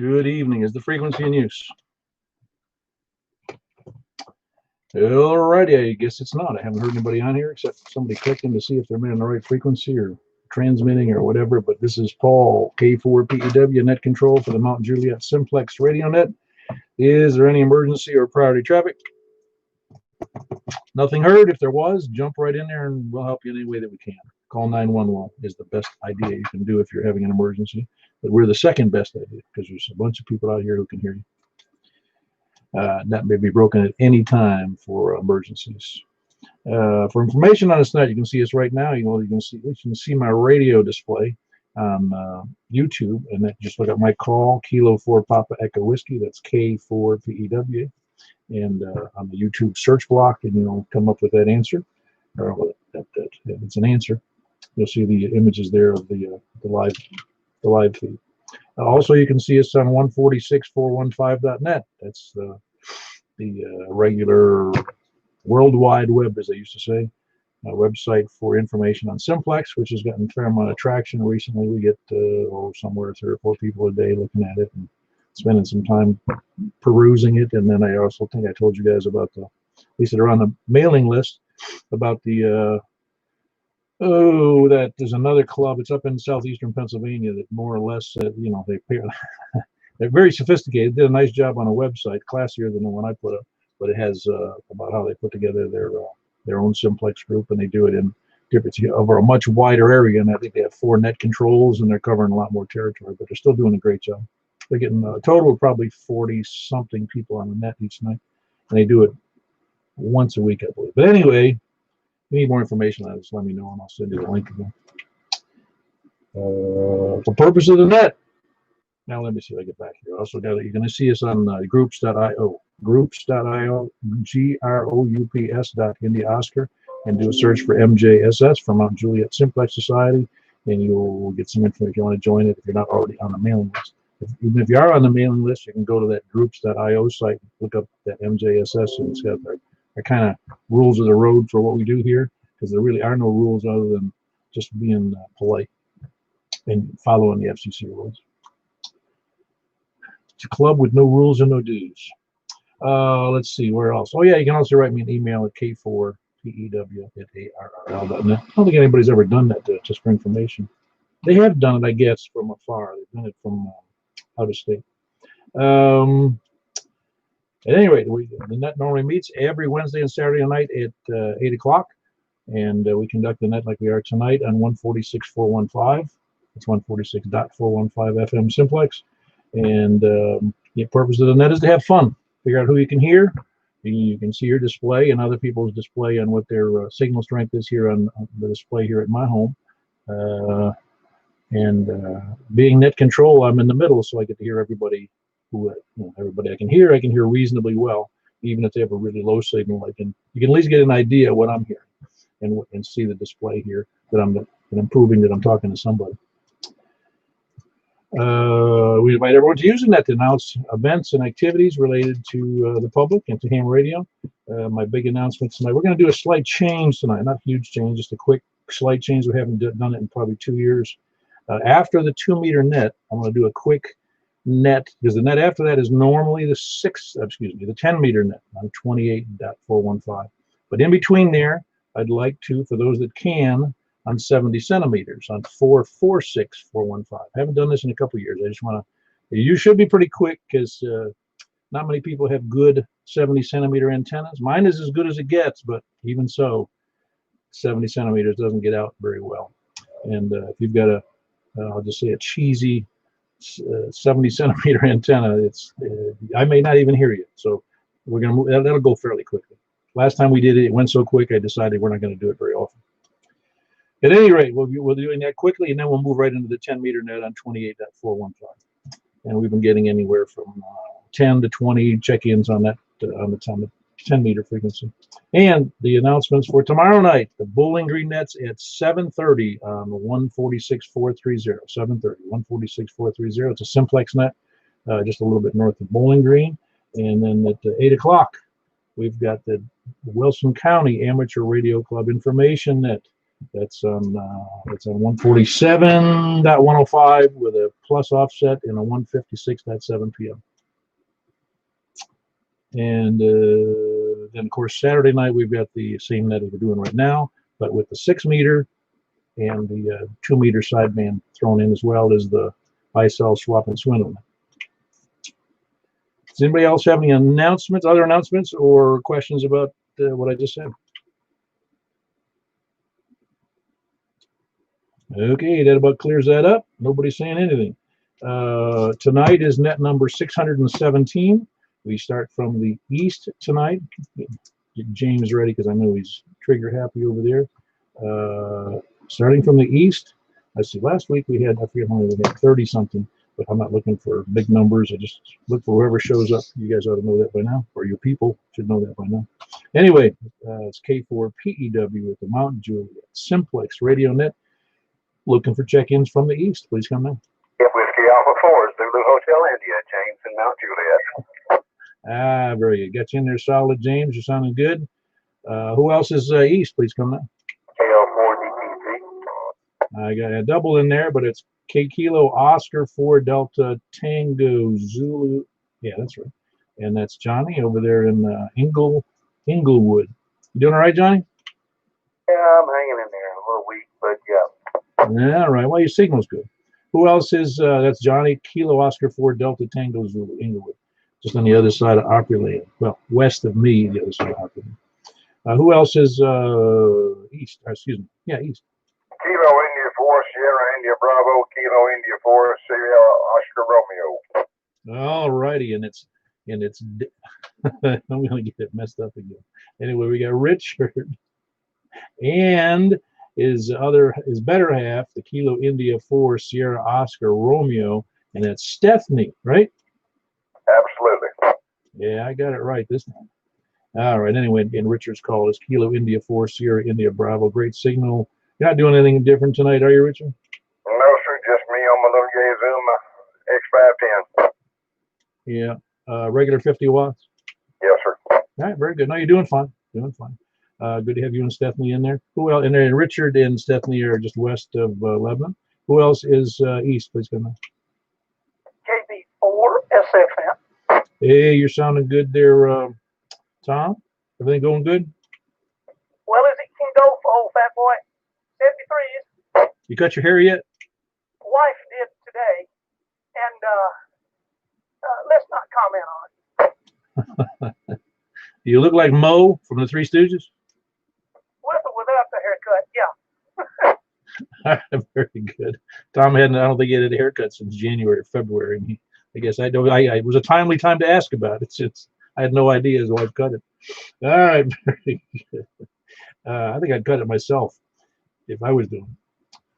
Good evening. Is the frequency in use? Alrighty, I guess it's not. I haven't heard anybody on here except somebody clicking to see if they're on the right frequency or transmitting or whatever. But this is Paul, K4PEW, net control for the Mount Juliet Simplex radio net. Is there any emergency or priority traffic? Nothing heard. If there was, jump right in there and we'll help you any way that we can. Call 911 is the best idea you can do if you're having an emergency. But we're the second best idea because there's a bunch of people out here who can hear you. That may be broken at any time for emergencies. For information on us tonight, you can see us right now. You can see my radio display on YouTube, and that just look at my call, Kilo 4 Papa Echo Whiskey. That's K4PEW, and on the YouTube search block, and you'll come up with that answer. Or it's an answer. You'll see the images there of the live feed. Also, you can see us on 146415.net. That's the regular World Wide Web, as they used to say, website for information on Simplex, which has gotten a fair amount of traction recently. We get somewhere 3 or 4 people a day looking at it and spending some time perusing it. And then I also think I told you guys about at least they're on the mailing list, about the that there's another club. It's up in southeastern Pennsylvania that more or less, they're very sophisticated. Did a nice job on a website, classier than the one I put up, but it has about how they put together their own Simplex group, and they do it in different over a much wider area. And I think they have 4 net controls, and they're covering a lot more territory, but they're still doing a great job. They're getting a total of probably 40-something people on the net each night, and they do it once a week, I believe. But anyway, if you need more information on it, just let me know, and I'll send you the link again. For purpose of the net, now let me see if I get back here. Also, you're going to see us on groups.io, groups.india Oscar, and do a search for MJSS for Mount Juliet Simplex Society, and you'll get some information if you want to join it if you're not already on the mailing list. Even if you are on the mailing list, you can go to that groups.io site, look up that MJSS, and it's got our kind of rules of the road for what we do here, because there really are no rules other than just being polite and following the FCC rules. It's a club with no rules and no dues. Let's see, where else? Oh yeah, you can also write me an email at k4pew@arrl.net. I don't think anybody's ever done that just for information. They have done it, I guess, from afar. They've done it from out of state. At any rate, the net normally meets every Wednesday and Saturday night at 8 o'clock, and we conduct the net like we are tonight on 146.415. It's 146.415 FM Simplex, and the purpose of the net is to have fun. Figure out who you can hear. You can see your display and other people's display on what their signal strength is here on the display here at my home. Being net control, I'm in the middle, so I get to hear everybody. Everybody I can hear reasonably well, even if they have a really low signal. You can at least get an idea of what I'm hearing, and see the display here that I'm proving that I'm talking to somebody. We invite everyone to use the net to announce events and activities related to the public and to ham radio. My big announcement tonight, we're going to do a slight change tonight, not a huge change, just a quick slight change. We haven't done it in probably 2 years. After the 2-meter net, I'm going to do a quick net, because the net after that is normally the 10-meter net on 28.415. But in between there, I'd like to, for those that can, on 70 centimeters on 446.415. I haven't done this in a couple of years. I just want to, you should be pretty quick, because not many people have good 70 centimeter antennas. Mine is as good as it gets, but even so, 70 centimeters doesn't get out very well. And if you've got I'll just say a cheesy 70 centimeter antenna, I may not even hear you. So we're going to move, that'll go fairly quickly. Last time we did it, it went so quick, I decided we're not going to do it very often. At any rate, we're doing that quickly, and then we'll move right into the 10-meter net on 28.415. And we've been getting anywhere from 10 to 20 check-ins on that on the 10-meter frequency. And the announcements for tomorrow night: the Bowling Green nets at 7:30 on 146.430. 7:30, 146.430. It's a Simplex net, just a little bit north of Bowling Green. And then at 8 o'clock, we've got the Wilson County Amateur Radio Club information net That's on 147.105 with a plus offset and a 156.7 p.m. And then, of course, Saturday night we've got the same net as we're doing right now, but with the 6 meter and the 2 meter sideband thrown in as well as the buy-sell swap and swindle. Does anybody else have any announcements, other announcements, or questions about what I just said? Okay, that about clears that up. Nobody's saying anything. Tonight is net number 617. We start from the east tonight. Get James ready because I know he's trigger happy over there. Starting from the east, let's see, last week we had, I forget how many, we had 30 something, but I'm not looking for big numbers. I just look for whoever shows up. You guys ought to know that by now, or your people should know that by now. Anyway, it's K4PEW at the Mount Juliet, Simplex Radio Net. Looking for check-ins from the east. Please come in. Whiskey Alpha 4, Zulu Hotel India, James and Mount Juliet. Ah, very good. Got you in there solid, James. You're sounding good. Who else is east? Please come in. KL4 DTC. I got a double in there, but it's K Kilo Oscar 4 Delta Tango Zulu. Yeah, that's right. And that's Johnny over there in Inglewood. You doing all right, Johnny? Yeah, I'm hanging in there. A little weak, but yeah. Yeah, all right. Well, your signal's good. Who else is, that's Johnny, Kilo Oscar 4 Delta Tango Zulu, Inglewood. Just on the other side of Opry Lane. Well, west of me, the other side of Opry Lane. Who else is east? Excuse me. Yeah, east. Kilo India 4, Sierra India Bravo, Kilo India 4, Sierra Oscar Romeo. All righty, and it's I'm gonna get it messed up again. Anyway, we got Richard and his better half, the Kilo India 4 Sierra Oscar Romeo, and that's Stephanie, right? Absolutely. Yeah, I got it right this time. All right. Anyway, and Richard's call is Kilo India 4 Sierra India Bravo. Great signal. You're not doing anything different tonight, are you, Richard? No, sir. Just me on my little Zoom X510. Yeah. Regular 50 watts? Yes, sir. All right. Very good. No, you're doing fine. Doing fine. Good to have you and Stephanie in there. Who else? And then Richard and Stephanie are just west of Lebanon. Who else is east? Please come in. KB4 SFM. Hey, you're sounding good there, Tom. Everything going good? Well as it can go for old fat boy. 73 is. You cut your hair yet? Wife did today, and let's not comment on it. You look like Mo from the Three Stooges. With or without the haircut, yeah. Very good. Tom hadn't, I don't think he had a haircut since January or February. And I guess I was a timely time to ask about it since I had no idea his wife cut it. All right, very good. I think I'd cut it myself if I was doing it.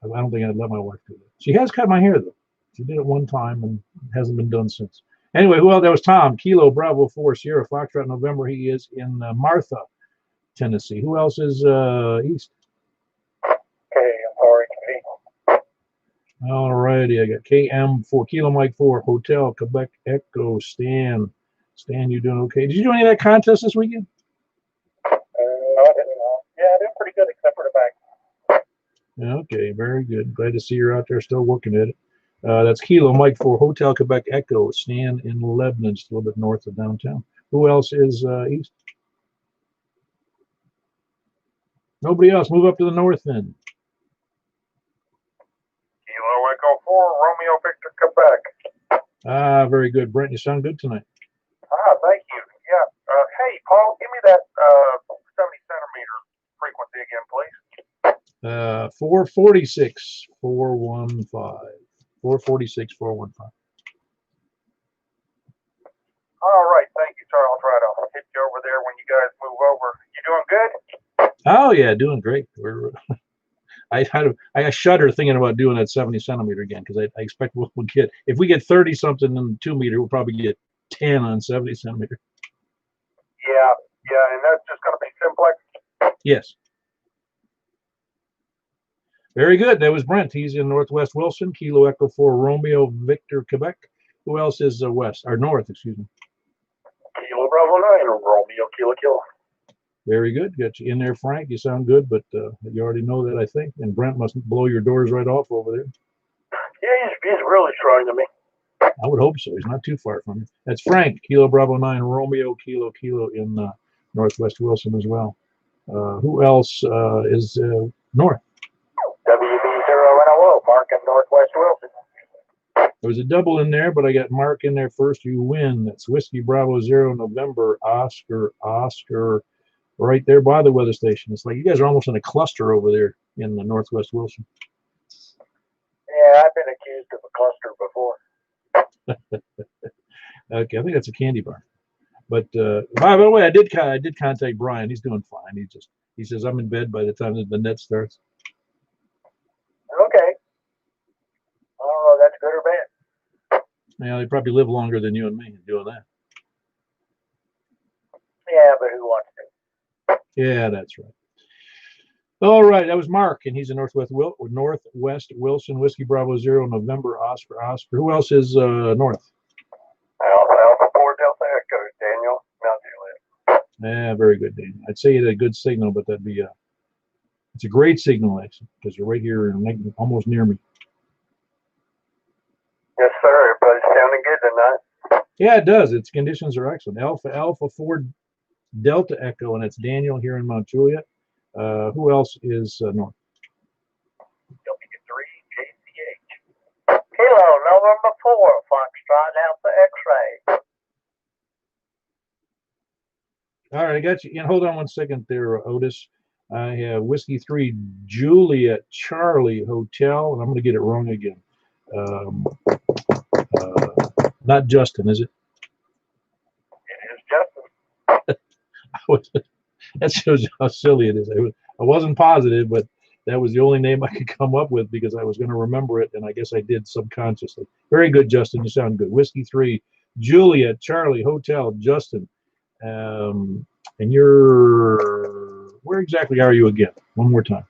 I don't think I'd let my wife do it. She has cut my hair though. She did it one time and hasn't been done since. Anyway, who else? That was Tom, Kilo Bravo 4 Sierra Foxtrot November. He is in Martha, Tennessee. Who else is east? Okay, I'm sorry. All righty, I got KM 4 Kilo Mike 4 Hotel Quebec Echo Stan. Stan, you doing okay? Did you do any of that contest this weekend? No, I didn't know. Yeah, I did pretty good except for the back. Okay, very good. Glad to see you're out there still working at it. That's Kilo Mike 4 Hotel Quebec Echo Stan in Lebanon, just a little bit north of downtown. Who else is east? Nobody else. Move up to the north then. Kilo Echo 4 Romeo Victor Quebec. Ah, very good. Brent, you sound good tonight. Thank you. Yeah. Hey, Paul, give me that 70 centimeter frequency again, please. 446 415. 446 415. All right. Thank you, sir. I'll try to hit you over there when you guys move over. You doing good? Oh yeah, doing great. We're I shudder thinking about doing that 70 centimeter again because I expect we'll get, if we get 30 something in 2 meter, we'll probably get 10 on 70 centimeter. Yeah, and that's just going to be simplex. Yes. Very good. That was Brent. He's in Northwest Wilson, Kilo Echo 4 Romeo Victor Quebec. Who else is west or north? Excuse me. Kilo Bravo 9 Romeo Kilo Kilo. Very good. Got you in there, Frank. You sound good, but you already know that, I think. And Brent must blow your doors right off over there. Yeah, he's really trying to me. I would hope so. He's not too far from you. That's Frank, Kilo Bravo 9, Romeo, Kilo, Kilo in Northwest Wilson as well. Who else is north? WB0NLO, Mark in Northwest Wilson. There was a double in there, but I got Mark in there first. You win. That's Whiskey Bravo 0, November, Oscar, right there by the weather station. It's like you guys are almost in a cluster over there in the Northwest Wilson. Yeah, I've been accused of a cluster before. Okay, I think that's a candy bar. But by the way, I did contact Brian. He's doing fine. He says I'm in bed by the time the net starts. Okay. Oh, that's good or bad. Yeah, they probably live longer than you and me doing that. Yeah, but who wants to? Yeah, that's right. All right, that was Mark, and he's in Northwest Wilson, Whiskey Bravo 0, November, Oscar. Who else is north? Alpha 4 Delta Echo, Daniel, Mount Juliet. Yeah, very good, Dan. I'd say it's a good signal, but it's a great signal, actually, because you're right here and almost near me. Yes, sir. Everybody's sounding good tonight. Yeah, it does. Its conditions are excellent. Alpha 4 Delta Echo, and it's Daniel here in Mount Juliet. Who else is north? W3 JCH. Kilo, November 4, Foxtrot Alpha X-ray. All right, I got you. And hold on one second there, Otis. I have Whiskey 3 Juliet Charlie Hotel, and I'm going to get it wrong again. Not Justin, is it? It is Justin. That shows how silly it is. I wasn't positive, but that was the only name I could come up with because I was going to remember it, and I guess I did subconsciously. Very good, Justin. You sound good. Whiskey 3 Juliet Charlie Hotel Justin. And where exactly are you again? One more time.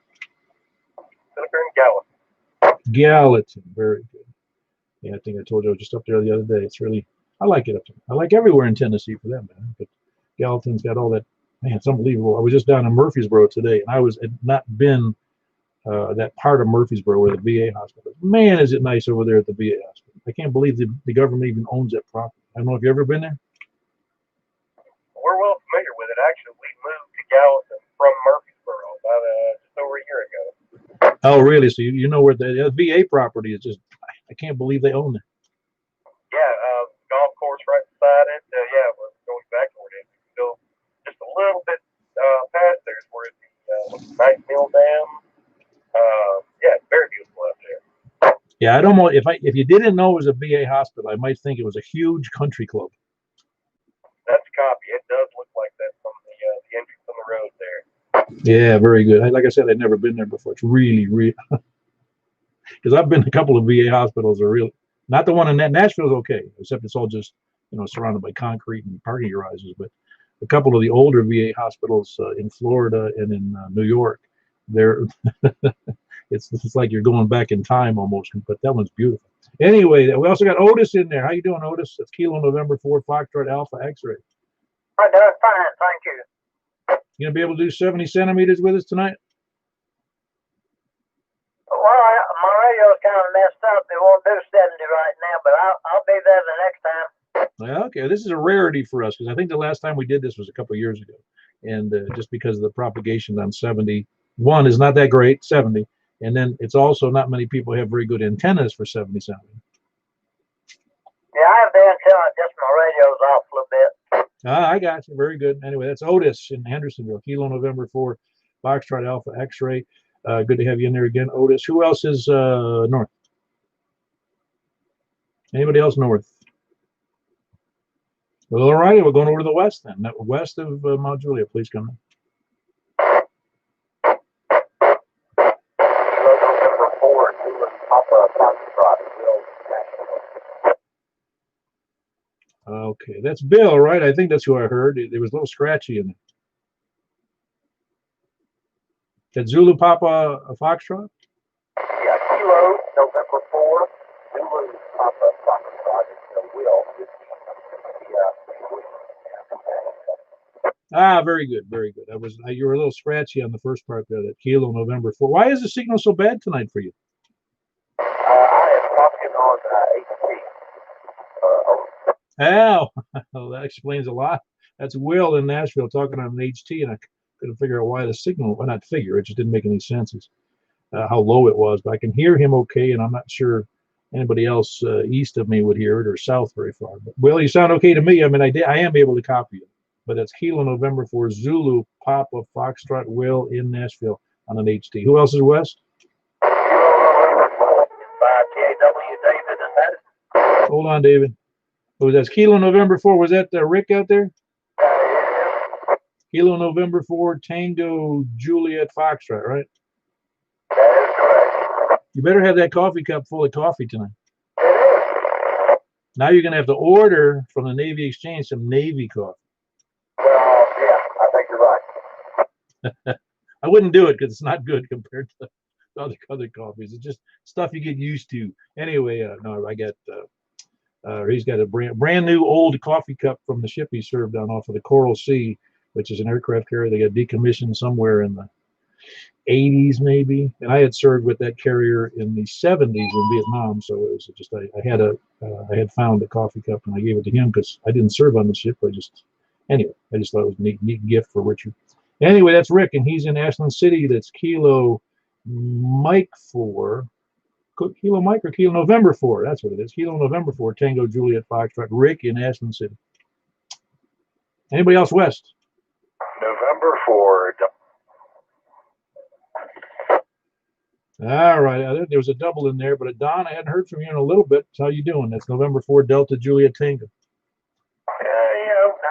Gallatin. Very good. Yeah, I think I told you I was just up there the other day. It's really, I like it up there. I like everywhere in Tennessee for that matter. But Gallatin's got all that, man, it's unbelievable. I was just down in Murfreesboro today, and I had not been that part of Murfreesboro where the VA hospital is. Man, is it nice over there at the VA hospital. I can't believe the government even owns that property. I don't know if you've ever been there. We're well familiar with it. Actually, we moved to Gallatin from Murfreesboro about just over a year ago. Oh, really? So you know where the VA property is? Just, I can't believe they own it. Yeah, golf course right beside it. Yeah, we're going back toward it. Still just a little bit past there is where the Night Mill Dam. Yeah, it's very beautiful out there. Yeah, I don't know if you didn't know it was a VA hospital, I might think it was a huge country club. That's a copy. It does look like that from the entrance on the road there. Yeah, very good. Like I said, I'd never been there before. It's really, because I've been to a couple of VA hospitals. Are really not the one in Nashville's okay, except it's all just surrounded by concrete and parking garages. But a couple of the older VA hospitals in Florida and in New York, they're it's like you're going back in time almost. But that one's beautiful. Anyway, we also got Otis in there. How you doing, Otis? That's Kilo November 4 Foxtrot Alpha X-ray. I'm doing fine, thank you. You gonna be able to do 70 centimeters with us tonight? Well, my radio's kind of messed up. They won't do 70 right now, but I'll be there the next time. Yeah, okay, this is a rarity for us because I think the last time we did this was a couple of years ago, and just because of the propagation on 71 is not that great, 70, and then it's also not many people have very good antennas for 70 centimeters. Yeah, I have the antenna, just my radio's off a little bit. I got you. Very good. Anyway, that's Otis in Hendersonville, Kilo November 4 Foxtrot Alpha X-ray. Good to have you in there again, Otis. Who else is north? Anybody else north? Well, all right, we're going over to the west then. West of Mount Juliet, please come in. Okay, that's Bill, right? I think that's who I heard. It was a little scratchy in it. That Zulu Papa Foxtrot? Yeah, Kilo, November 4, Zulu Papa Foxtrot, Will. Ah, very good, very good. You were a little scratchy on the first part there, that Kilo November 4. Why is the signal so bad tonight for you? I am talking on HT. Oh, well, that explains a lot. That's Will in Nashville talking on an HT, and I couldn't figure out why the signal, well, not figure, it just didn't make any sense. How low it was, but I can hear him okay, and I'm not sure anybody else east of me would hear it or south very far. But Will, you sound okay to me. I mean, I am able to copy it, but it's Kilo November for Zulu Papa Foxtrot Will in Nashville on an HT. Who else is west? By TAW David and Madison. Hold on, David. Oh, that's Kilo November 4. Was that Rick out there? Kilo November 4 Tango Juliet Foxtrot, right? That is correct. You better have that coffee cup full of coffee tonight. Now you're going to have to order from the Navy Exchange some Navy coffee. Well, yeah, I think you're right. I wouldn't do it because it's not good compared to other coffees. It's just stuff you get used to. Anyway, no, I got he's got a brand new old coffee cup from the ship he served on off of the Coral Sea, which is an aircraft carrier. They got decommissioned somewhere in the 80s maybe, and I had served with that carrier in the 70s in Vietnam. So it was just I had found a coffee cup and I gave it to him because I didn't serve on the ship. I just thought it was a neat gift for Richard. Anyway, that's Rick, and he's in Ashland City. That's Kilo Mike 4. Kilo Mike or Kilo November 4. That's what it is. Kilo November 4, Tango Juliet Foxtrot. Rick in Ashland City. Anybody else west? November 4. All right. There was a double in there, but Don, I hadn't heard from you in a little bit. How you doing? That's November 4, Delta Juliet Tango.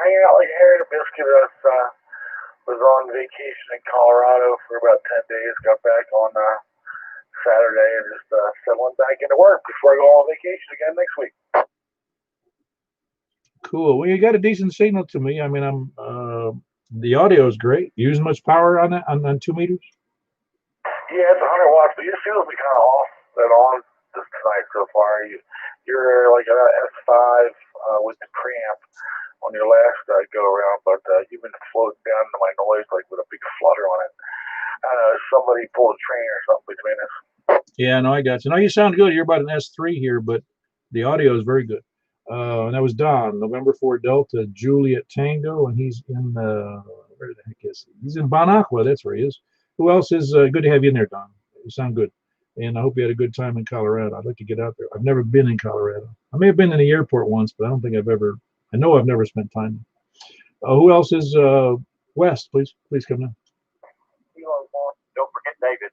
Hanging out like a hair and a biscuit. Was on vacation in Colorado for about 10 days. Got back on Saturday and just settling back into work before I go on vacation again next week. Cool. Well, you got a decent signal to me. I mean, the audio is great. You using much power on that on 2 meters? Yeah, it's 100 watts, but it feels me kind of off and on this tonight so far. You're like an S5 with the preamp on your last go around, but you've been floating down to my noise like with a big flutter on it. Somebody pulled a train or something between us. Yeah, no, I got you. No, you sound good. You're about an S3 here, but the audio is very good. And that was Don, November 4 Delta Juliet Tango, and he's in where the heck is he? He's in Bon Aqua. That's where he is. Who else is good to have you in there, Don? You sound good. And I hope you had a good time in Colorado. I'd like to get out there. I've never been in Colorado. I may have been in the airport once, but I don't think I know I've never spent time. Who else is west? Please come in. Don't forget David.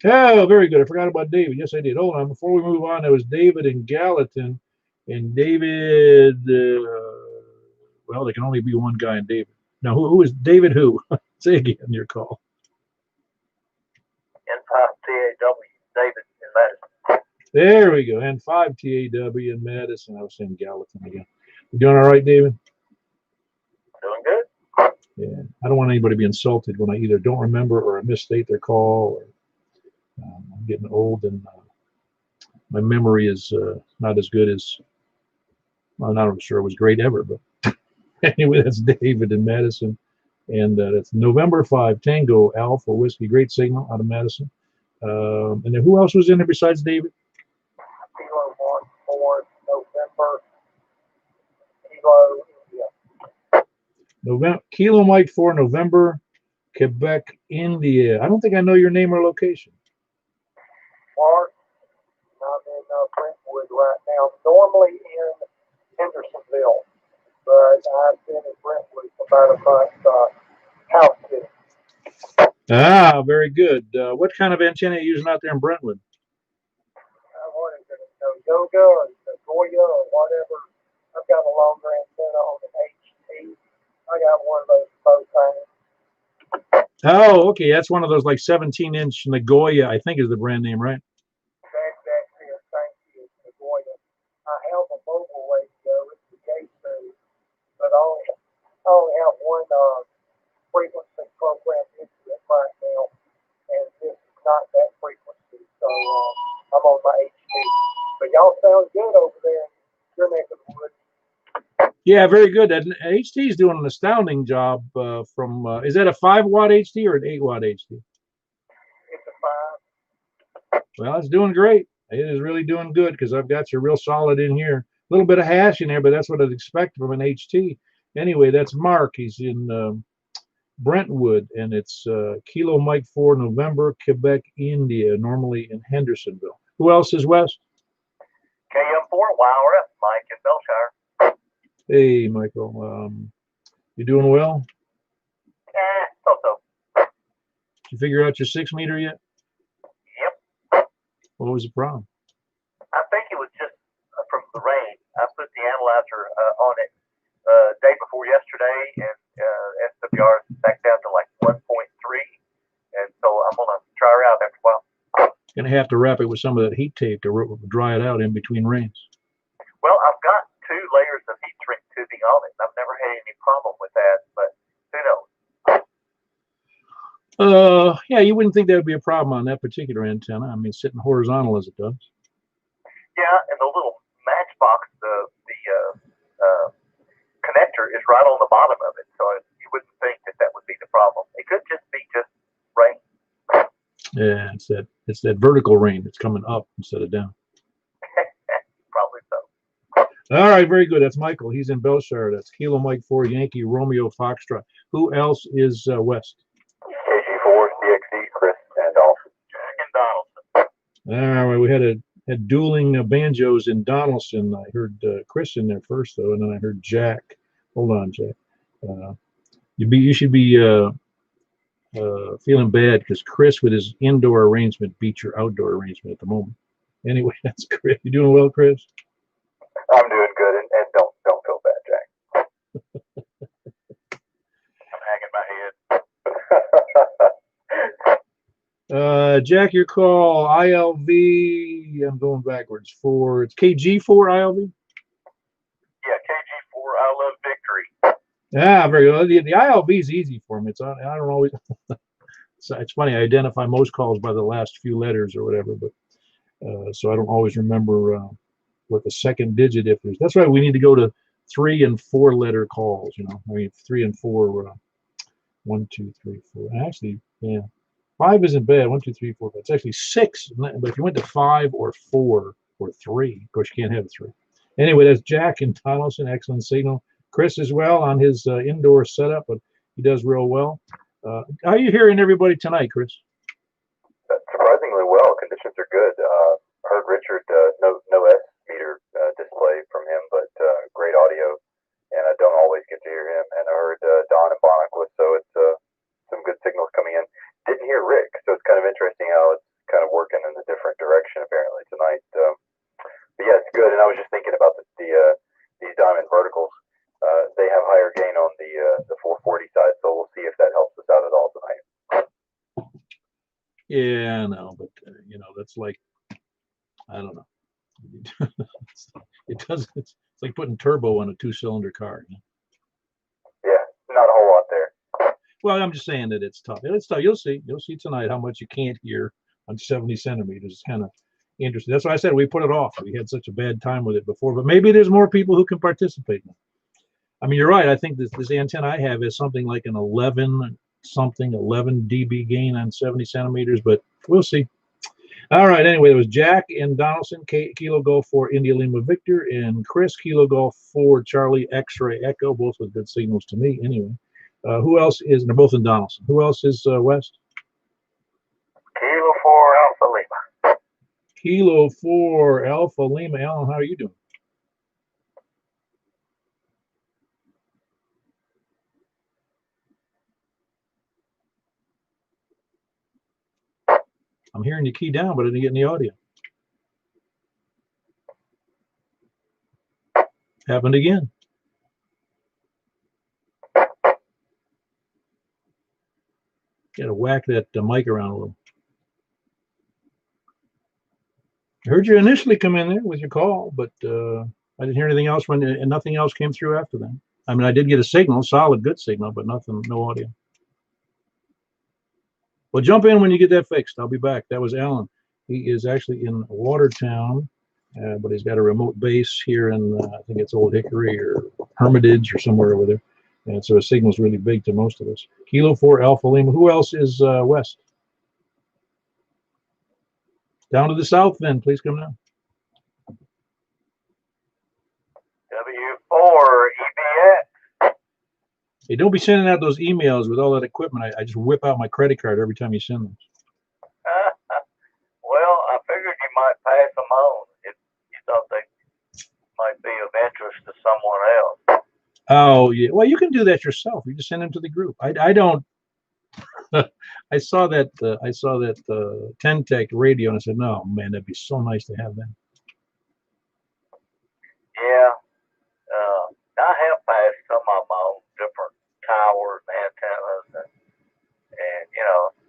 Oh, very good. I forgot about David. Yes, I did. Hold on. Before we move on, there was David in Gallatin. And David, well, there can only be one guy in David. Now, who is David who? Say again your call. N5 TAW, David in Madison. There we go. N5 TAW in Madison. I was saying Gallatin again. You doing all right, David? Doing good. Yeah. I don't want anybody to be insulted when I either don't remember or I misstate their call. Or I'm getting old and my memory is not as good as, I'm not sure it was great ever, but anyway, that's David in Madison. And that's November 5, Tango Alpha Whiskey. Great signal out of Madison. And then who else was in there besides David? Kilo 1 4 November. Kilo India. Kilo Mike 4 November, Quebec, India. I don't think I know your name or location. Mark, I'm in Brentwood right now. Normally in Hendersonville, but I've been in Brentwood for about a month. House sitting. Ah, very good. What kind of antenna are you using out there in Brentwood? What is it? Yoga or Goya or whatever. I've got a longer antenna on the HT. I got one of those both things. Oh, okay. That's one of those like 17-inch Nagoya, I think is the brand name, right? That's it. Thank you, Nagoya. I have a mobile radio. It's the J2, but I only have one frequency program into it right now, and this is not that frequency, so I'm on my HT. But y'all sound good over there in your neck of the woods. Yeah, very good. That HT is doing an astounding job. Is that a 5-watt HT or an 8-watt HT? It's a 5. Well, it's doing great. It is really doing good because I've got you real solid in here. A little bit of hash in there, but that's what I'd expect from an HT. Anyway, that's Mark. He's in Brentwood, and it's Kilo Mike 4 November, Quebec, India, normally in Hendersonville. Who else is west? KM4 YRF, Mike in Belshire. Hey, Michael. You doing well? So. Did you figure out your 6-meter yet? Yep. What was the problem? I think it was just from the rain. I put the analyzer on it day before yesterday, and SWR is back down to like 1.3, and so I'm gonna try her out after a while. Gonna have to wrap it with some of that heat tape to dry it out in between rains. Well, I've got 2 layers of heat shrink tubing on it. I've never had any problem with that, but who knows? Yeah, you wouldn't think that would be a problem on that particular antenna. I mean, sitting horizontal as it does. Yeah, and the little matchbox, the connector is right on the bottom of it, so you wouldn't think that would be the problem. It could just be rain. Yeah, it's that vertical rain that's coming up instead of down. Probably so. All right, very good. That's Michael. He's in Belshire. That's Kilo Mike 4 Yankee Romeo Foxtrot. Who else is west? KG4 DXE, Chris and Donaldson. Jack and Donaldson. All right, we had dueling banjos in Donaldson. I heard Chris in there first, though, and then I heard Jack. Hold on, Jack. You should be feeling bad because Chris, with his indoor arrangement, beat your outdoor arrangement at the moment. Anyway, that's Chris. You doing well, Chris? I'm doing good, and don't feel bad, Jack. I'm hanging my head. Jack, your call. ILV. I'm going backwards. It's KG4 ILV. Yeah, KG4. I love victory. Yeah, very good. The ILV is easy for me. I don't always. It's funny. I identify most calls by the last few letters or whatever, but so I don't always remember what the second digit if there's. That's why we need to go to 3 and 4 letter calls. I mean 3 and 4. 1, 2, 3, 4. Actually, yeah, 5 isn't bad. 1, 2, 3, 4. It's actually 6. But if you went to 5 or 4 or 3, of course you can't have 3. Anyway, that's Jack in Donaldson. Excellent signal. Chris as well on his indoor setup, but he does real well. How are you hearing everybody tonight, Chris? Surprisingly well. Conditions are good. Heard Richard, no S-meter display from him, but great audio. And I don't always get to hear him. And I heard Don and Bonacqua, so it's some good signals coming in. Didn't hear Rick, so it's kind of interesting how it's kind of working in a different direction apparently tonight. But yeah, it's good. And I was just thinking about these diamond verticals. They have higher gain on the 440 side, so we'll see if that helps us out at all tonight. Yeah, no, but that's like, I don't know. It does. It's like putting turbo on a 2-cylinder car. Yeah, not a whole lot there. Well, I'm just saying that it's tough. It's tough. You'll see tonight how much you can't hear on 70 centimeters. It's kind of interesting. That's why I said we put it off. We had such a bad time with it before, but maybe there's more people who can participate now. I mean, you're right. I think this antenna I have is something like an 11 dB gain on 70 centimeters, but we'll see. All right. Anyway, it was Jack in Donaldson, Kilo Golf 4 India Lima Victor, and Chris Kilo Golf 4 Charlie X-Ray Echo, both with good signals to me. Anyway, who else is? They're both in Donaldson. Who else is west? Kilo 4 Alpha Lima. Kilo 4 Alpha Lima. Alan, how are you doing? I'm hearing you key down, but I didn't get any audio. Happened again. Got to whack that mic around a little. I heard you initially come in there with your call, but I didn't hear anything else and nothing else came through after that. I mean, I did get a signal, solid, good signal, but nothing, no audio. Well, jump in when you get that fixed. I'll be back. That was Alan. He is actually in Watertown, but he's got a remote base here in, I think it's Old Hickory or Hermitage or somewhere over there. And so a signal's really big to most of us. Kilo 4 Alpha Lima. Who else is west? Down to the south then, please come down. W4 EBX. Hey, don't be sending out those emails with all that equipment. I just whip out my credit card every time you send them. Well, I figured you might pass them on if you thought they might be of interest to someone else. Oh, yeah. Well, you can do that yourself. You just send them to the group. I don't. I saw that 10-tech radio, and I said, no, man, that'd be so nice to have them. Yeah. I have passed some of them on different towers and antennas, and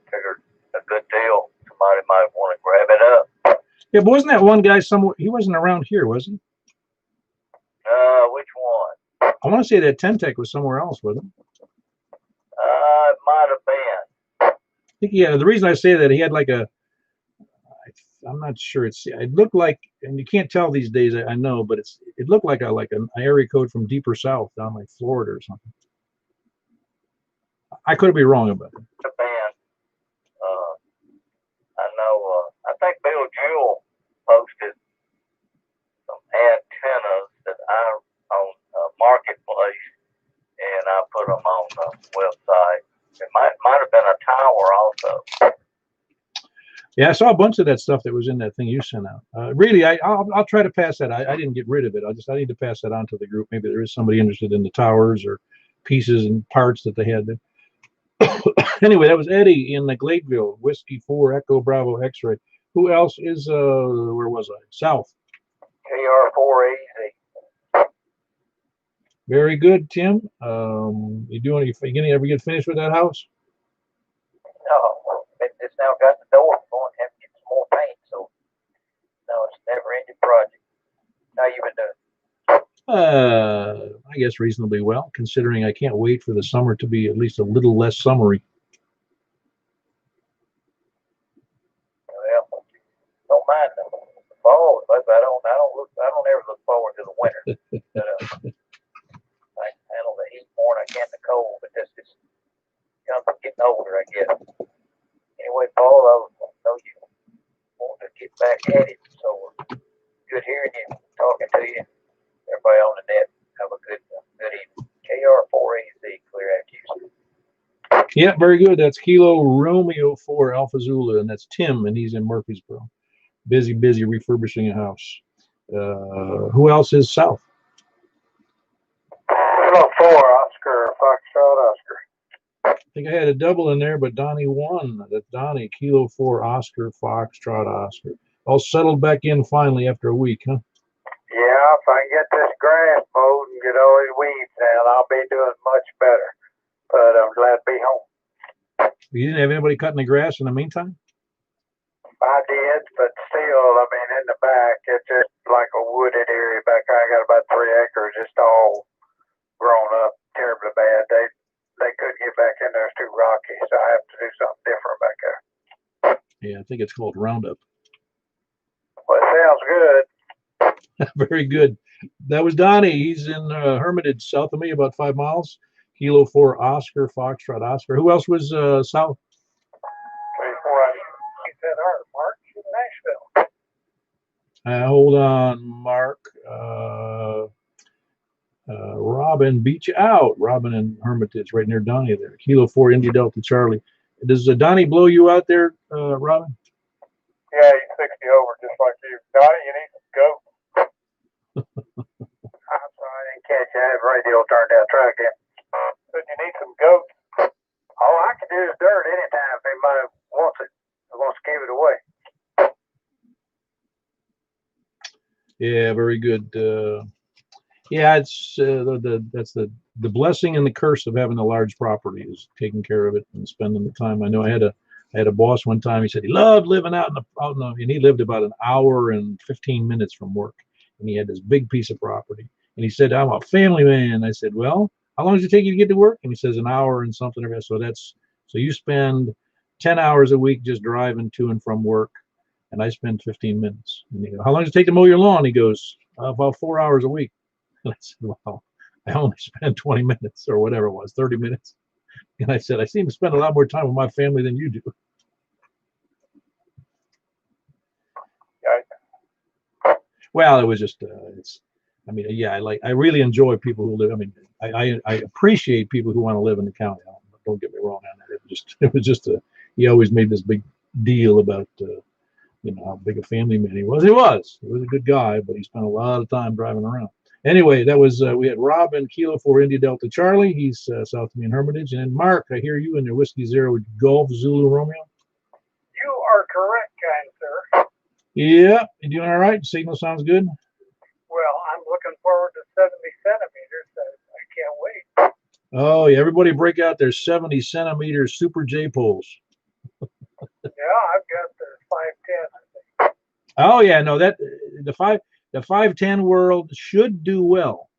figured a good deal. Somebody might want to grab it up. Yeah, but wasn't that one guy somewhere? He wasn't around here, was he? Which one? I want to say that 10-tech was somewhere else with him. It might have been. I think, yeah, the reason I say that, he had like I'm not sure. It looked like, and you can't tell these days, I know, but it looked like an area code from deeper south, down like Florida or something. I could be wrong about it. The band. I know. I think Bill Jewell posted some antennas that I on Marketplace, and I put them on the website. It might have been a tower also. Yeah, I saw a bunch of that stuff that was in that thing you sent out. Really, I'll try to pass that. I didn't get rid of it. I need to pass that on to the group. Maybe there is somebody interested in the towers or pieces and parts that they had there. Anyway, that was Eddie in the Gladeville, Whiskey 4 Echo Bravo X-ray. Who else is where was I? South. KR4AZ. Very good, Tim. You ever get finished with that house? No, it's now got the door. Going to have to get some more paint. So no, it's a never-ending project. How you been doing? I guess reasonably well, considering I can't wait for the summer to be at least a little less summery. Well, don't mind the fall, but I don't ever look forward to the winter. But, I can handle the heat more than I can the cold, but that's just I'm getting older, I guess. Anyway, Paul, I know you want to get back at it, so good hearing you, talking to you. Everybody on the net, have a good evening. KR4AZ, clear out Houston. Yeah, very good. That's Kilo Romeo 4 Alpha Zulu, and that's Tim, and he's in Murfreesboro. Busy refurbishing a house. Who else is south? Kilo 4 Oscar, Foxtrot Oscar. I think I had a double in there, but Donnie won. That's Donnie, Kilo 4 Oscar, Foxtrot Oscar. All settled back in finally after a week, huh? Yeah, if I can get this grass mowed and get all these weeds down, I'll be doing much better. But I'm glad to be home. You didn't have anybody cutting the grass in the meantime? I did, but still, I mean, in the back, it's just like a wooded area back there. I got about 3 acres, just all grown up, terribly bad. They couldn't get back in there. It's too rocky, so I have to do something different back there. Yeah, I think it's called Roundup. Well, it sounds good. Very good. That was Donnie. He's in Hermitage, south of me, about 5 miles. Kilo 4 Oscar, Foxtrot Oscar. Who else was south? 24, you said her, Mark, she's in Nashville. Hold on, Mark. Robin beat you out. Robin and Hermitage, right near Donnie there. Kilo 4 Indy Delta Charlie. Does Donnie blow you out there, Robin? Yeah, he's 60 over, just like you. Donnie, you need some goats. I'm sorry, I didn't catch you. I have radio turned down. Try again. Said you need some goats. All I can do is dirt anytime if anybody wants it. Wants to give it away. Yeah, very good. Yeah, it's that's the blessing and the curse of having a large property is taking care of it and spending the time. I know I had a boss one time. He said he loved living out in the and he lived about an hour and 15 minutes from work, and he had this big piece of property. And he said, "I'm a family man." I said, "Well, how long does it take you to get to work?" And he says, "An hour and something." So you spend 10 hours a week just driving to and from work, and I spend 15 minutes. And you go, "How long does it take to mow your lawn?" He goes, "About 4 hours a week." And I said, "Wow, I only spent 20 minutes or whatever it was, 30 minutes. And I said, I seem to spend a lot more time with my family than you do. Well, it was just, I mean, yeah, I really enjoy people who live. I mean, I appreciate people who want to live in the county. Don't get me wrong on that. It was just he always made this big deal about, how big a family man he was. He was a good guy, but he spent a lot of time driving around. Anyway, that was, we had Rob in Kilo for India Delta Charlie. He's south of me in Hermitage. And then Mark, I hear you in your Whiskey Zero Golf Zulu Romeo. You are correct, kind sir. Yeah, you doing all right? Signal sounds good. Well, I'm looking forward to 70 centimeters. I can't wait. Oh, yeah, everybody break out their 70 centimeter Super J poles. Yeah, I've got the 510, I think. Oh, yeah, no, the 510 world should do well,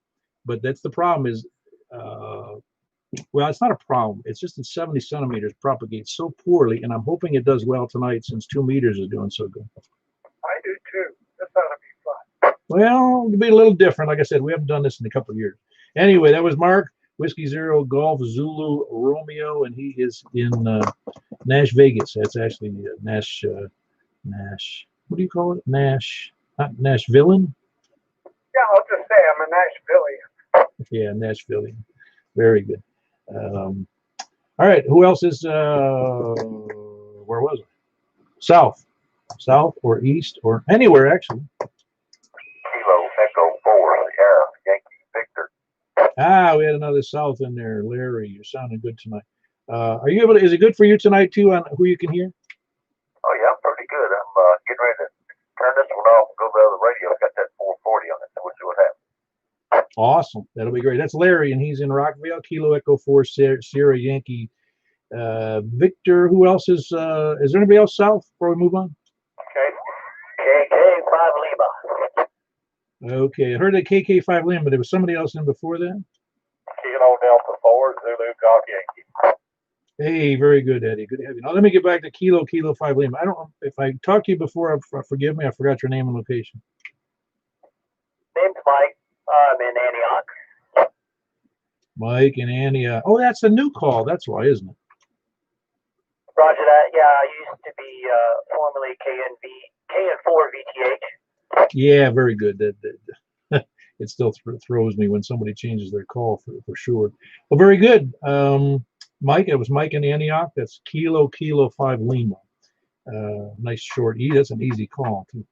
but that's the problem is, well, it's not a problem. It's just that 70 centimeters propagates so poorly, and I'm hoping it does well tonight since 2 meters is doing so good. I do too. This ought to be fun. Well, it'll be a little different. Like I said, we haven't done this in a couple of years. Anyway, that was Mark, Whiskey Zero Golf Zulu Romeo, and he is in Nash, Vegas. That's actually Nash. What do you call it? Nash, not Nashville. Yeah, I'll just say I'm a Nashvilleian. Yeah, Nashville. Very good. All right, who else is? Where was it? South or east or anywhere actually. Kilo Echo 4, Yankee Victor. Ah, we had another South in there. Larry, you're sounding good tonight. Are you able to? Is it good for you tonight too on who you can hear? Oh yeah, I'm pretty good. I'm getting ready to turn this one off and go to the other radio. It's got that 440 on it. So we'll see what happens. Awesome. That'll be great. That's Larry, and he's in Rockville. Kilo Echo 4 Sierra Yankee Victor. Who else is there anybody else south before we move on? Okay. KK5 Lima. Okay, I heard that KK5 Lima, but there was somebody else in before that. Kilo Delta 4 Zulu Golf Yankee. Hey, very good, Eddie. Good to have you. Now let me get back to Kilo 5 Lima. I don't know if I talked to you before. Forgive me, I forgot your name and location. Name's Mike. I'm in Antioch. Mike and Antioch. Oh, that's a new call. That's why, isn't it? Roger that. Yeah, I used to be formerly KN4 VTH. Yeah, very good. That it still throws me when somebody changes their call for sure. Well, very good. Mike, it was Mike in Antioch. That's Kilo 5 Lima. Nice short E. That's an easy call too.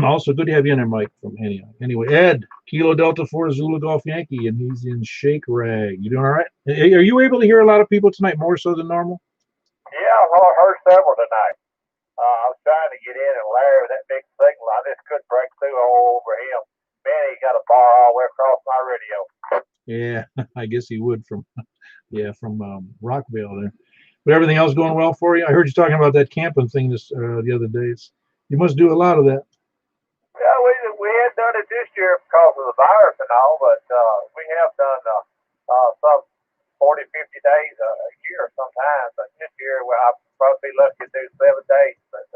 Also, good to have you in there, Mike, from Antioch. Anyway, Ed, Kilo Delta 4 Zulu Golf Yankee, and he's in Shake Rag. You doing all right? Are you able to hear a lot of people tonight, more so than normal? Yeah, I heard several tonight. I was trying to get in, and Larry with that big signal, I just couldn't break through all over him. Man, he got a bar all the way across my radio. Yeah, I guess he would from Rockville there. But everything else going well for you? I heard you talking about that camping thing the other days. You must do a lot of that. Yeah, we had done it this year because of the virus and all, but we have done some 40, 50 days a year sometimes. But this year, I'll probably be lucky to do 7 days. But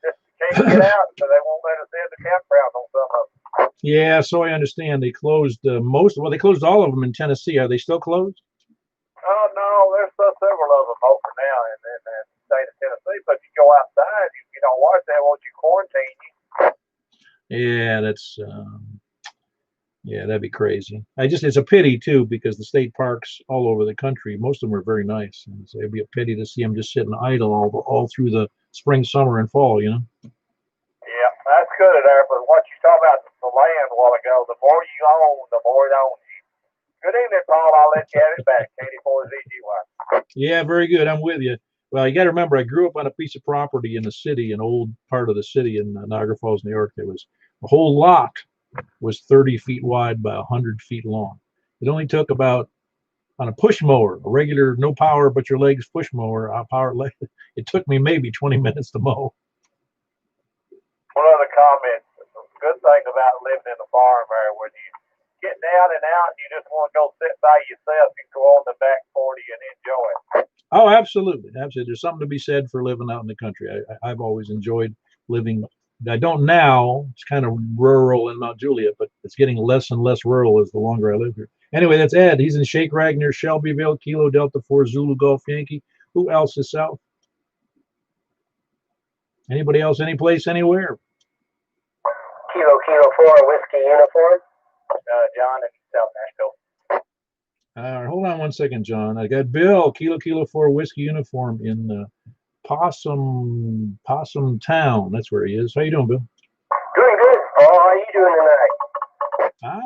just can't get out, so they won't let us in the campground on some of them. Yeah, so I understand. They closed they closed all of them in Tennessee. Are they still closed? Oh, no, there's several of them open now in the state of Tennessee. But if you go outside, if you don't watch that, won't you quarantine you? Yeah, that'd be crazy. It's a pity too, because the state parks all over the country, most of them are very nice, and so it'd be a pity to see them just sitting idle all through the spring, summer, and fall. Yeah, that's good there. But what you talked about the land a while ago, the more you own, the more it owns you. Good evening, Paul. I'll let you have it back. 84ZGY. Yeah, very good. I'm with you. Well, you got to remember, I grew up on a piece of property in the city, an old part of the city in Niagara Falls, New York. There was a whole lot was 30 feet wide by 100 feet long. It only took about, on a push mower, a regular no power but your legs push mower, it took me maybe 20 minutes to mow. One other comment. The good thing about living in a farm area, when you get down and out, you just want to go sit by yourself and go on the back 40 and enjoy it. Oh, absolutely. Absolutely. There's something to be said for living out in the country. I've always enjoyed living. I don't now. It's kind of rural in Mount Juliet, but it's getting less and less rural as the longer I live here. Anyway, that's Ed. He's in Shake Ragnar, Shelbyville, Kilo Delta 4 Zulu Golf Yankee. Who else is south? Anybody else? Any place, anywhere? Kilo 4 Whiskey Uniform. John in South Nashville. All right, hold on one second, John. I got Bill, Kilo 4 Whiskey Uniform in Possum Town. That's where he is. How you doing, Bill? Doing good. Paul, how are you doing tonight?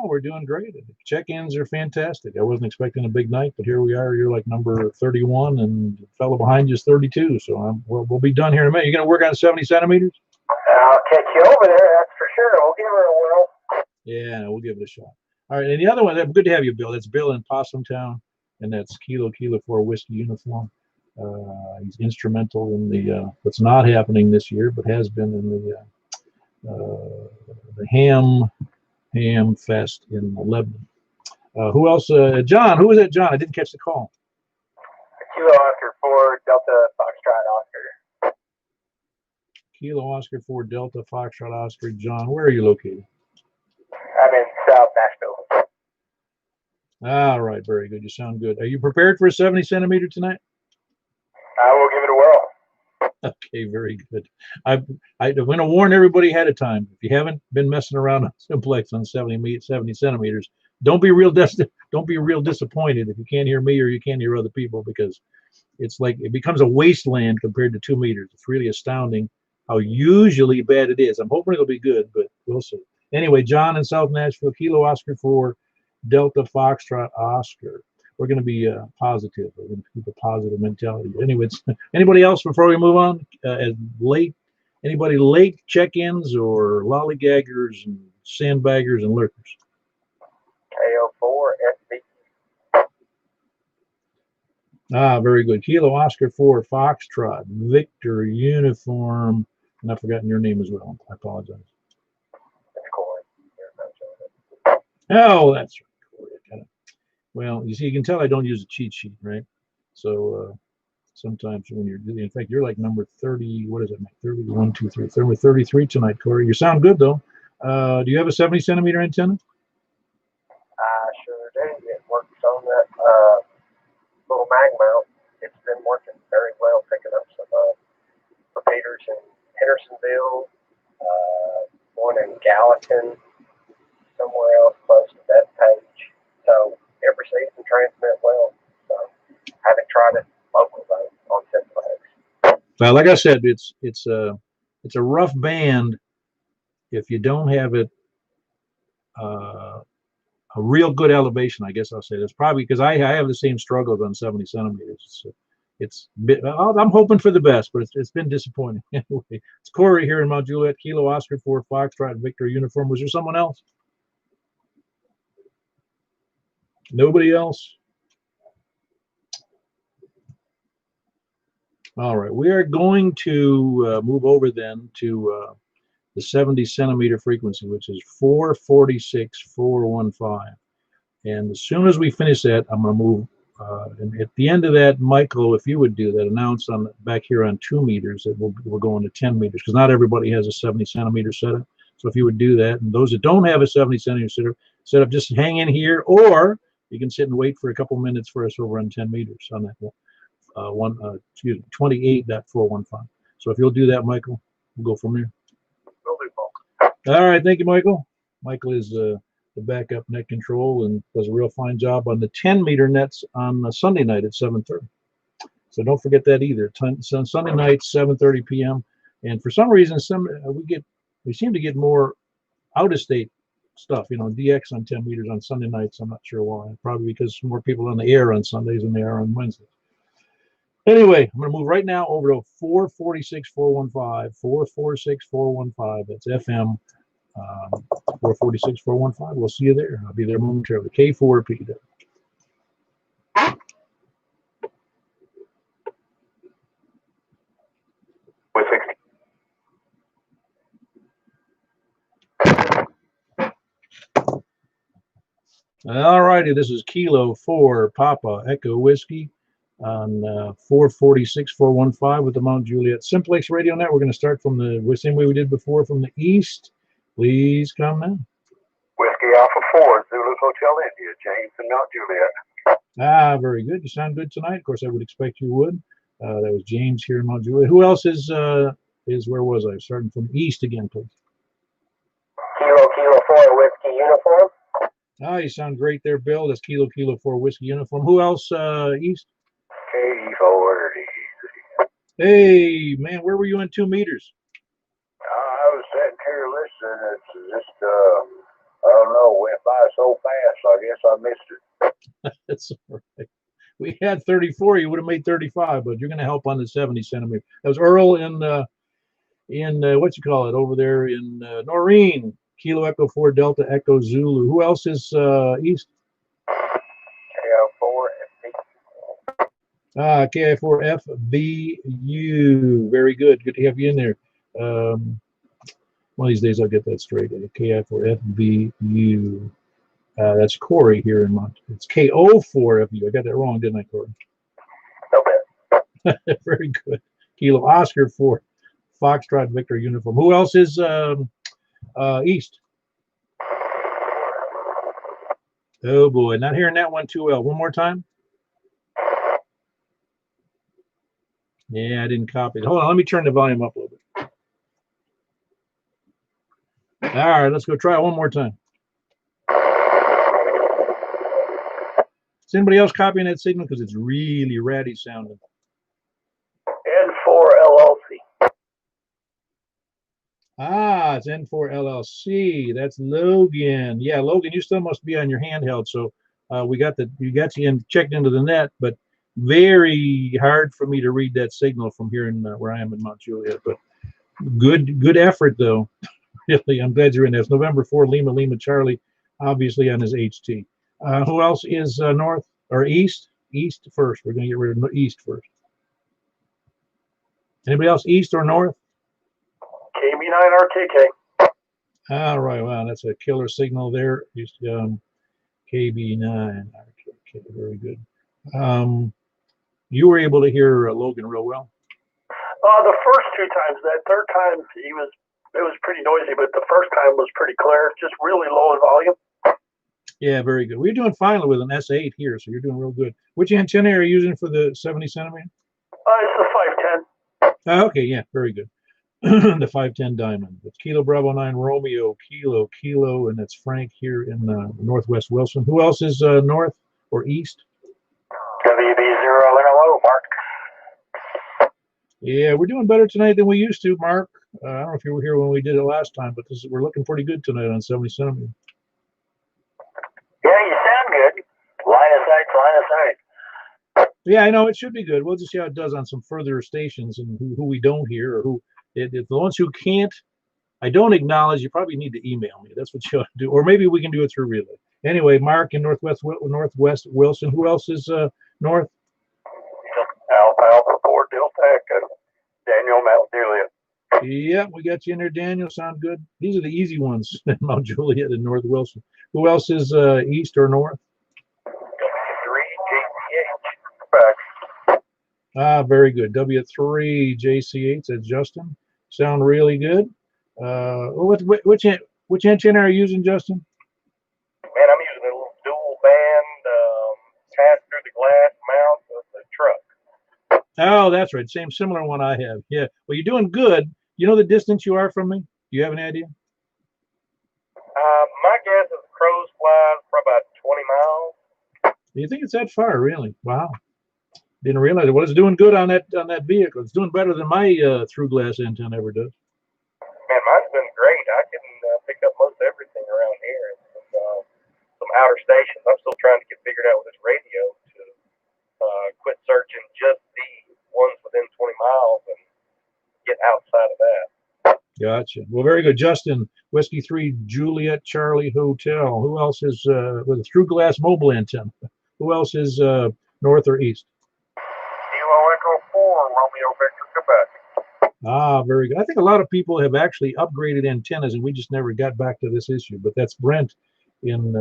We're doing great. Check-ins are fantastic. I wasn't expecting a big night, but here we are. You're like number 31, and the fellow behind you is 32. So we'll be done here in a minute. You're going to work on 70 centimeters? I'll catch you over there, that's for sure. We'll give her a whirl. Yeah, we'll give it a shot. All right, and the other one, good to have you, Bill. That's Bill in Possum Town, and that's Kilo 4 Whiskey Uniform. He's instrumental in the what's not happening this year, but has been in the Ham Fest in Lebanon. Who else? John. Who was that, John? I didn't catch the call. Kilo Oscar 4 Delta Foxtrot Oscar. Kilo Oscar 4 Delta Foxtrot Oscar. John, where are you located? I'm in South Nashville. All right, very good. You sound good. Are you prepared for a 70 centimeter tonight? I will give it a whirl. Okay, very good. I'm going to warn everybody ahead of time. If you haven't been messing around on Simplex on 70 centimeters, don't be real disappointed if you can't hear me or you can't hear other people, because it's like it becomes a wasteland compared to 2 meters. It's really astounding how usually bad it is. I'm hoping it'll be good, but we'll see. Anyway, John in South Nashville, Kilo Oscar 4 Delta Foxtrot Oscar. We're going to be positive. We're going to keep a positive mentality. Anyway, anybody else before we move on? Anybody late check-ins or lollygaggers and sandbaggers and lurkers? KO4 SB. Very good. Kilo Oscar 4 Foxtrot Victor Uniform. And I've forgotten your name as well. I apologize. That's Corey. Oh, that's right. Well, you see, you can tell I don't use a cheat sheet, right? So sometimes when you're doing, in fact, you're like number 30. What is it? 31, 2, 3. Number 33 tonight, Corey. You sound good though. Do you have a 70 centimeter antenna? Sure do. It works on that little mag mount. It's been working very well, picking up some repeaters in Hendersonville, one in Gallatin, somewhere else close to that page. So every season transmit well. So I haven't tried it local though on Simplex. Well, like I said, it's a rough band if you don't have it a real good elevation. I guess I'll say that's probably because I have the same struggles on 70 centimeters. I'm hoping for the best, but it's been disappointing. Anyway, it's Corey here in Mount Juliet, Kilo Oscar 4 Foxtrot Victor Uniform. Was there someone else? Nobody else? All right, we are going to move over then to the 70 centimeter frequency, which is 446 415. And as soon as we finish that, I'm going to move. And at the end of that, Michael, if you would do that, announce on back here on 2 meters that we're going to 10 meters, because not everybody has a 70 centimeter setup. So if you would do that, and those that don't have a 70 centimeter setup, just hang in here, or you can sit and wait for a couple minutes for us over on 10 meters on that 28.415. So if you'll do that, Michael, we'll go from there. Will do, Paul. All right, thank you, Michael. Michael is the backup net control and does a real fine job on the 10-meter nets on Sunday night at 7:30. So don't forget that either. Sunday night, 7:30 p.m. And for some reason, we seem to get more out-of-state stuff. You know, DX on 10 meters on Sunday nights. I'm not sure why. Probably because more people on the air on Sundays than they are on Wednesdays. Anyway, I'm going to move right now over to 446 415. 446 415. That's FM. 446 415. We'll see you there. I'll be there momentarily. K4P. All righty, this is Kilo 4 Papa Echo Whiskey on 446 415 with the Mount Juliet Simplex Radio Net. We're going to start from the same way we did before, from the east. Please come now. Whiskey Alpha 4, Zulu Hotel India, James and Mount Juliet. Ah, very good. You sound good tonight. Of course, I would expect you would. That was James here in Mount Juliet. Who else is where was I? Starting from east again, please. Kilo 4 Whiskey Uniform. Ah, you sound great there, Bill. That's Kilo 4 Whiskey Uniform. Who else east? K40. Hey, man, where were you in 2 meters? I was sitting here listening. It's just, I don't know, went by so fast, I guess I missed it. That's all right. We had 34. You would have made 35, but you're going to help on the 70 centimeter. That was Earl in what you call it over there in Noreen. Kilo Echo 4 Delta Echo Zulu. Who else is east? KI4FBU. Very good. Good to have you in there. One of these days I'll get that straight. KI4FBU. That's Corey here in Mont. It's KO4FU. I got that wrong, didn't I, Corey? Okay. Very good. Kilo Oscar 4 Foxtrot Victor Uniform. Who else is east? Oh boy, not hearing that one too well. One more time. Yeah, I didn't copy it. Hold on, let me turn the volume up a little bit. All right, let's go try it one more time. Is anybody else copying that signal? Because it's really ratty sounding. N4 LLC. Ah, it's N4 LLC. That's Logan. Yeah, Logan, you still must be on your handheld. So you got you in, checked into the net, but very hard for me to read that signal from here in where I am in Mount Juliet. But good effort though. Really, I'm glad you're in there. It's November 4, Lima Charlie, obviously on his HT. Who else is north or east? East first. We're going to get rid of east first. Anybody else east or north? KB9RKK. All right, wow, that's a killer signal there. KB9RKK, very good. You were able to hear Logan real well? The first 2 times. That third time, it was pretty noisy, but the first time was pretty clear, just really low in volume. Yeah, very good. We're doing fine with an S8 here, so you're doing real good. Which antenna are you using for the 70 centimeter? It's the 510. Okay, yeah, very good. The 510 Diamond. It's Kilo Bravo 9 Romeo, Kilo, and that's Frank here in Northwest Wilson. Who else is north or east? WB0LO, Mark. Yeah, we're doing better tonight than we used to, Mark. I don't know if you were here when we did it last time, but we're looking pretty good tonight on 70 centimeter. Yeah, you sound good. Line of sight. Yeah, I know it should be good. We'll just see how it does on some further stations and who we don't hear or who. If the ones who can't, I don't acknowledge, you probably need to email me. That's what you ought to do. Or maybe we can do it through relay. Anyway, Mark in Northwest Wilson. Who else is north? Alpha 4 Delta Echo. Daniel, Mount Juliet. Yeah, we got you in there, Daniel. Sound good. These are the easy ones, Mount Juliet and North Wilson. Who else is east or north? 3 JCH. Ah, very good. W3 JCH. That's Justin. Sound really good. Which antenna are you using, Justin? Man, I'm using a little dual band pass through the glass mount of the truck. Oh, that's right. Similar one I have. Yeah. Well, you're doing good. You know the distance you are from me? Do you have an idea? My guess is crows fly for about 20 miles. Do you think it's that far, really? Wow. Didn't realize it. Well, it's doing good on that vehicle. It's doing better than my through glass antenna ever does. Man, mine's been great. I can pick up most everything around here. Some outer stations. I'm still trying to get figured out with this radio to quit searching just the ones within 20 miles and get outside of that. Gotcha. Well, very good. Justin, Whiskey 3 Juliet Charlie Hotel. Who else is with a through glass mobile antenna? Who else is north or east? Kilo Echo 4 Romeo Victor, Quebec. Ah, very good. I think a lot of people have actually upgraded antennas, and we just never got back to this issue. But that's Brent in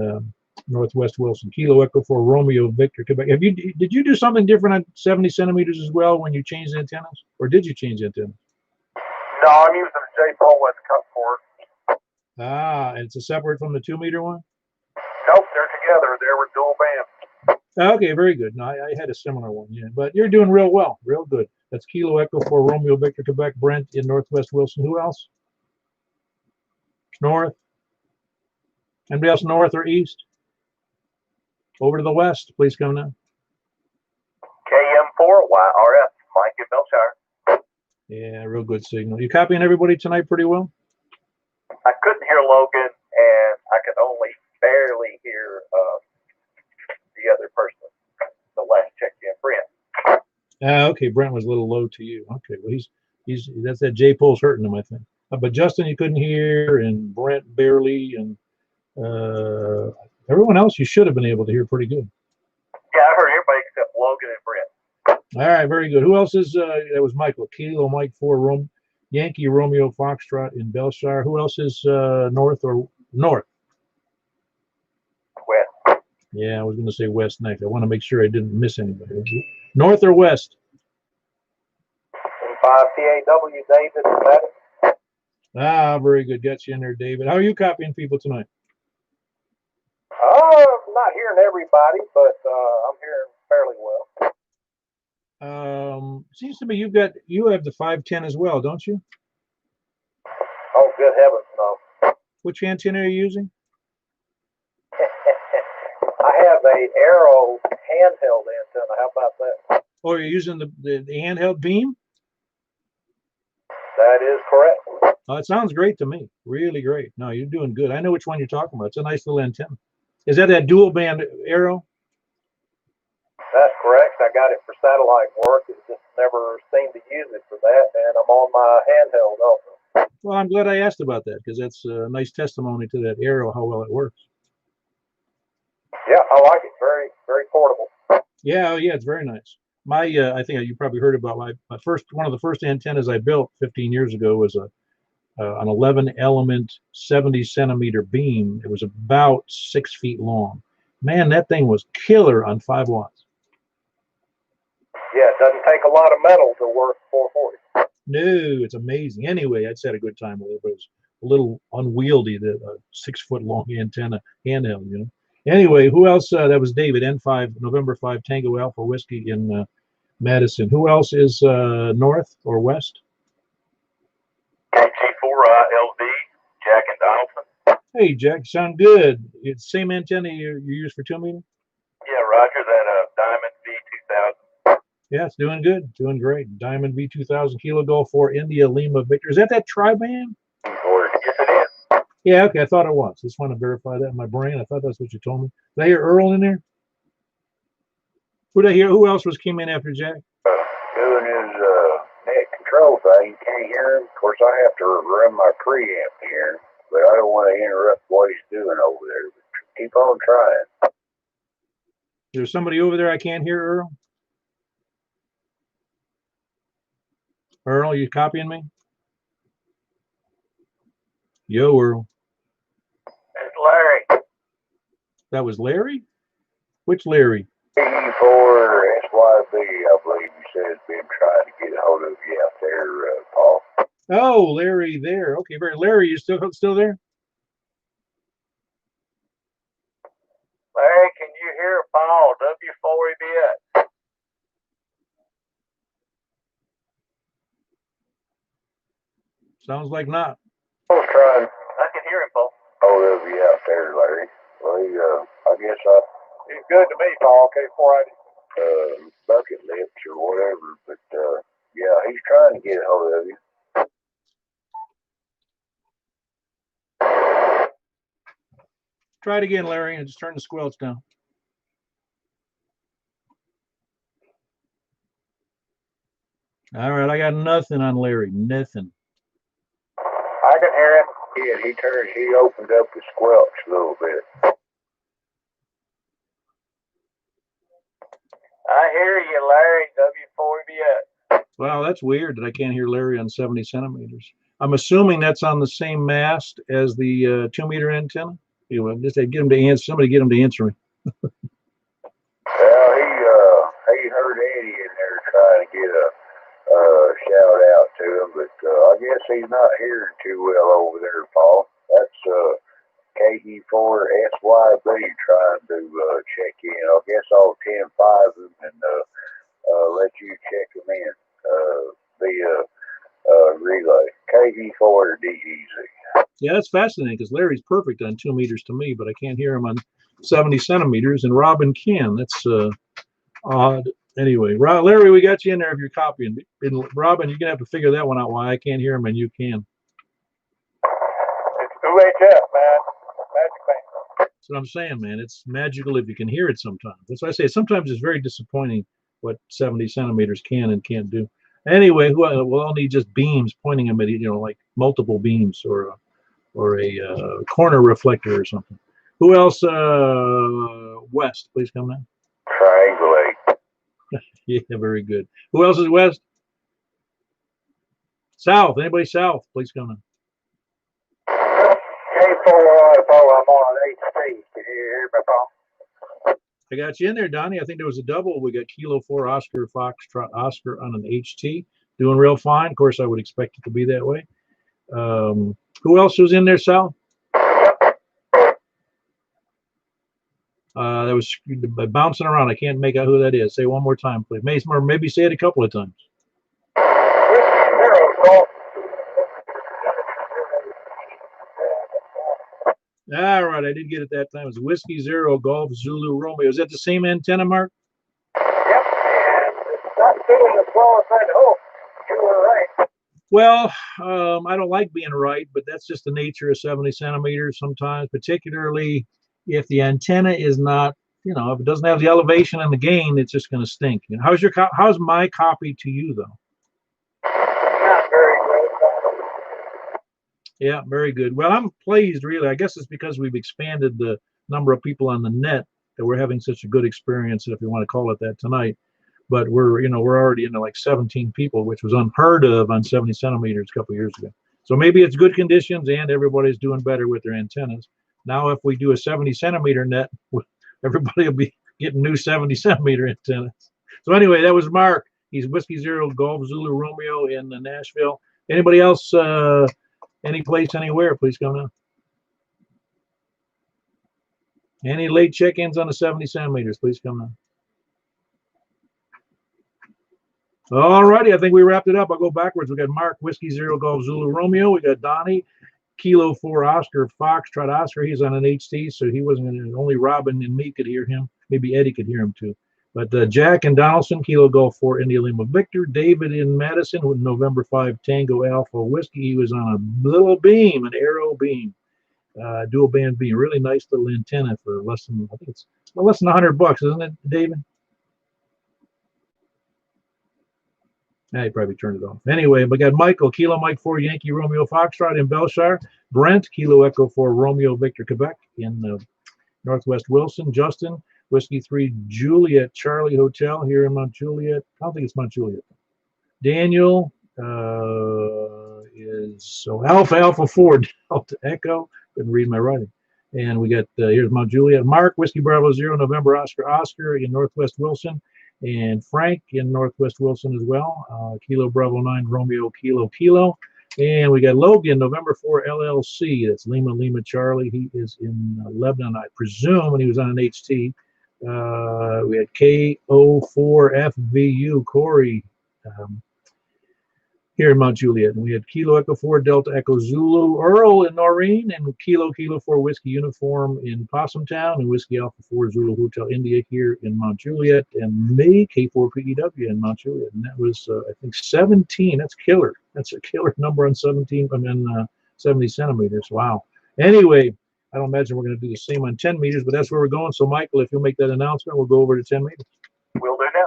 Northwest Wilson. Kilo Echo 4 Romeo Victor, Quebec. Did you do something different on 70 centimeters as well when you changed antennas, or did you change antennas? No, I'm using a J-Pole West Cut for it. Ah, and it's a separate from the 2-meter one? Nope, they're together. They were dual band. Okay, very good. No, I had a similar one, yeah. But you're doing real well, real good. That's Kilo Echo for Romeo Victor Quebec Brent in Northwest Wilson. Who else? North? Anybody else north or east? Over to the west, please come now. KM4YRF, Mike in Belshire. Yeah, real good signal. You copying everybody tonight pretty well? I couldn't hear Logan, and I could only barely hear the other person. The last check in, Brent. Okay, Brent was a little low to you. Okay, well he's that's that J pole's hurting him, I think. But Justin, you couldn't hear, and Brent barely, and everyone else you should have been able to hear pretty good. Yeah, I heard everybody except Logan and Brent. All right, very good. Who else is? That was Michael. Kilo Mike 4 Yankee Romeo Foxtrot in Belshire. Who else is north or north? West. Yeah, I was going to say west next. I want to make sure I didn't miss anybody. North or west? 5 TAW, David. Ah, very good. Got you in there, David. How are you copying people tonight? I'm not hearing everybody, but I'm hearing fairly well. Seems to me you have the 510 as well, don't you? Oh, good heavens, no. Which antenna are you using? I have a Arrow handheld antenna. How about that? Oh, you're using the handheld beam? That is correct. Oh, it sounds great to me. Really great. No, you're doing good. I know which one you're talking about. It's a nice little antenna. Is that dual band Arrow? That's correct. I got it for satellite work. It just never seemed to use it for that, and I'm on my handheld also. Well, I'm glad I asked about that because that's a nice testimony to that Arrow, how well it works. Yeah, I like it. Very, very portable. Yeah, it's very nice. I think you probably heard about one of the first antennas I built 15 years ago was an 11 element 70 centimeter beam. It was about 6 feet long. Man, that thing was killer on 5 watts. Yeah, it doesn't take a lot of metal to work 440. No, it's amazing. Anyway, I'd had a good time with it, but it was a little unwieldy, the 6 foot long antenna handheld, you know. Anyway, who else? That was David, N5, November 5, Tango Alpha Whiskey in Madison. Who else is north or west? KT4LV, Jack and Donaldson. Hey, Jack, sound good. It's the same antenna you use for 2-meter? Yeah, Roger, that Diamond V2000. Yeah, it's doing good, doing great. Diamond V2000 Kilo Golf 4 India Lima Victor. Is that tri-band? Yes, it is. Yeah, okay, I thought it was. Just want to verify that in my brain. I thought that's what you told me. Did I hear Earl in there? Who did I hear? Who else came in after Jack? Doing his net control thing. Can't hear him. Of course, I have to run my preamp here, but I don't want to interrupt what he's doing over there. But keep on trying. There's somebody over there I can't hear, Earl? Earl, you copying me? Yo, Earl. It's Larry. That was Larry? Which Larry? P4 SYB, I believe you said, has been trying to get a hold of you out there, Paul. Oh, Larry there. Okay, very. Larry, you still there? Larry, can you hear Paul? W4EBS. Sounds like not. I was trying. I can hear him, Paul. Hold of you out there, Larry. Well, I guess he's good to me, Paul. K480. Bucket lips or whatever, but yeah, he's trying to get a hold of you. Try it again, Larry, and just turn the squelch down. All right, I got nothing on Larry. Nothing. I can hear him. Yeah, he opened up the squelch a little bit. I hear you, Larry. W4EBS. Wow, that's weird that I can't hear Larry on 70 centimeters. I'm assuming that's on the same mast as the 2-meter antenna. Anyway, just get him to answer. Somebody get him to answer me. Well, he heard Eddie in there trying to get a shout out to him, but I guess he's not hearing too well over there, Paul. That's KE4SYB trying to check in. I guess I'll 10-5 them and let you check them in via relay. KE4 to DEZ. Yeah, that's fascinating because Larry's perfect on 2 meters to me, but I can't hear him on 70 centimeters, and Robin can. That's odd. Anyway, Larry, we got you in there if you're copying. And Robin, you're going to have to figure that one out, why I can't hear him and you can. It's UHF, man. Magic man. That's what I'm saying, man. It's magical if you can hear it sometimes. That's why I say sometimes it's very disappointing what 70 centimeters can and can't do. Anyway, we'll all need just beams pointing them at, like multiple beams or a corner reflector or something. Who else? West, please come in. Triangulate. Yeah, very good. Who else is West? South. Anybody south? Please come in. K4, I'm on an HT. Can you hear me, Paul? I got you in there, Donnie. I think there was a double. We got Kilo 4 Oscar Foxtrot Oscar on an HT. Doing real fine. Of course, I would expect it to be that way. Who else was in there, Sal? That was bouncing around. I can't make out who that is. Say one more time, please. Maybe say it a couple of times. All right, I did get it that time. It was Whiskey Zero Golf Zulu Romeo. Is that the same antenna, Mark? Yep, and it's not doing as well as I'd hoped. You were right. Well, I don't like being right, but that's just the nature of 70 centimeters sometimes, particularly if the antenna is not, if it doesn't have the elevation and the gain, it's just going to stink. How's my copy to you, though? Not very good. Yeah, very good. Well, I'm pleased, really. I guess it's because we've expanded the number of people on the net that we're having such a good experience, if you want to call it that, tonight. But we're already into like 17 people, which was unheard of on 70 centimeters a couple of years ago. So maybe it's good conditions and everybody's doing better with their antennas. Now, if we do a 70 centimeter net, everybody will be getting new 70 centimeter antennas. So anyway, that was Mark. He's Whiskey Zero Golf Zulu Romeo in Nashville. Anybody else, any place, anywhere, please come now. Any late check-ins on the 70 centimeters, please come now. All righty, I think we wrapped it up. I'll go backwards. We got Mark, Whiskey Zero Golf Zulu Romeo. We got Donnie, Kilo 4 Oscar Foxtrot Oscar. He's on an HT, so he wasn't going to, only Robin and me could hear him. Maybe Eddie could hear him too. But Jack and Donaldson, Kilo Golf 4 India Lima Victor. David in Madison with November 5 Tango Alpha Whiskey. He was on a little beam, an Arrow beam, dual band beam. Really nice little antenna for less than, I think it's less than $100, isn't it, David? I probably turned it off. Anyway, we got Michael, Kilo Mike 4 Yankee Romeo Foxtrot in Belshire. Brent, Kilo Echo 4 Romeo Victor Quebec in Northwest Wilson. Justin, Whiskey 3 Juliet Charlie Hotel here in Mount Juliet. I don't think it's Mount Juliet. Daniel is Alpha 4 Delta Echo. Couldn't read my writing. And we got here's Mount Juliet. Mark, Whiskey Bravo 0 November Oscar in Northwest Wilson. And Frank in Northwest Wilson as well. Kilo Bravo 9 Romeo Kilo. And we got Logan, November 4 LLC. That's Lima Charlie. He is in Lebanon, I presume, and he was on an HT. We had KO4FVU, Corey, here in Mount Juliet. And we had Kilo Echo 4 Delta Echo Zulu, Earl in Noreen, and Kilo 4 Whiskey Uniform in Possum Town, and Whiskey Alpha 4 Zulu Hotel India here in Mount Juliet, and me, K4PEW in Mount Juliet. And that was, I think, 17. That's killer. That's a killer number on 17, and then 70 centimeters. Wow. Anyway, I don't imagine we're going to do the same on 10 meters, but that's where we're going. So, Michael, if you'll make that announcement, we'll go over to 10 meters. We'll do now.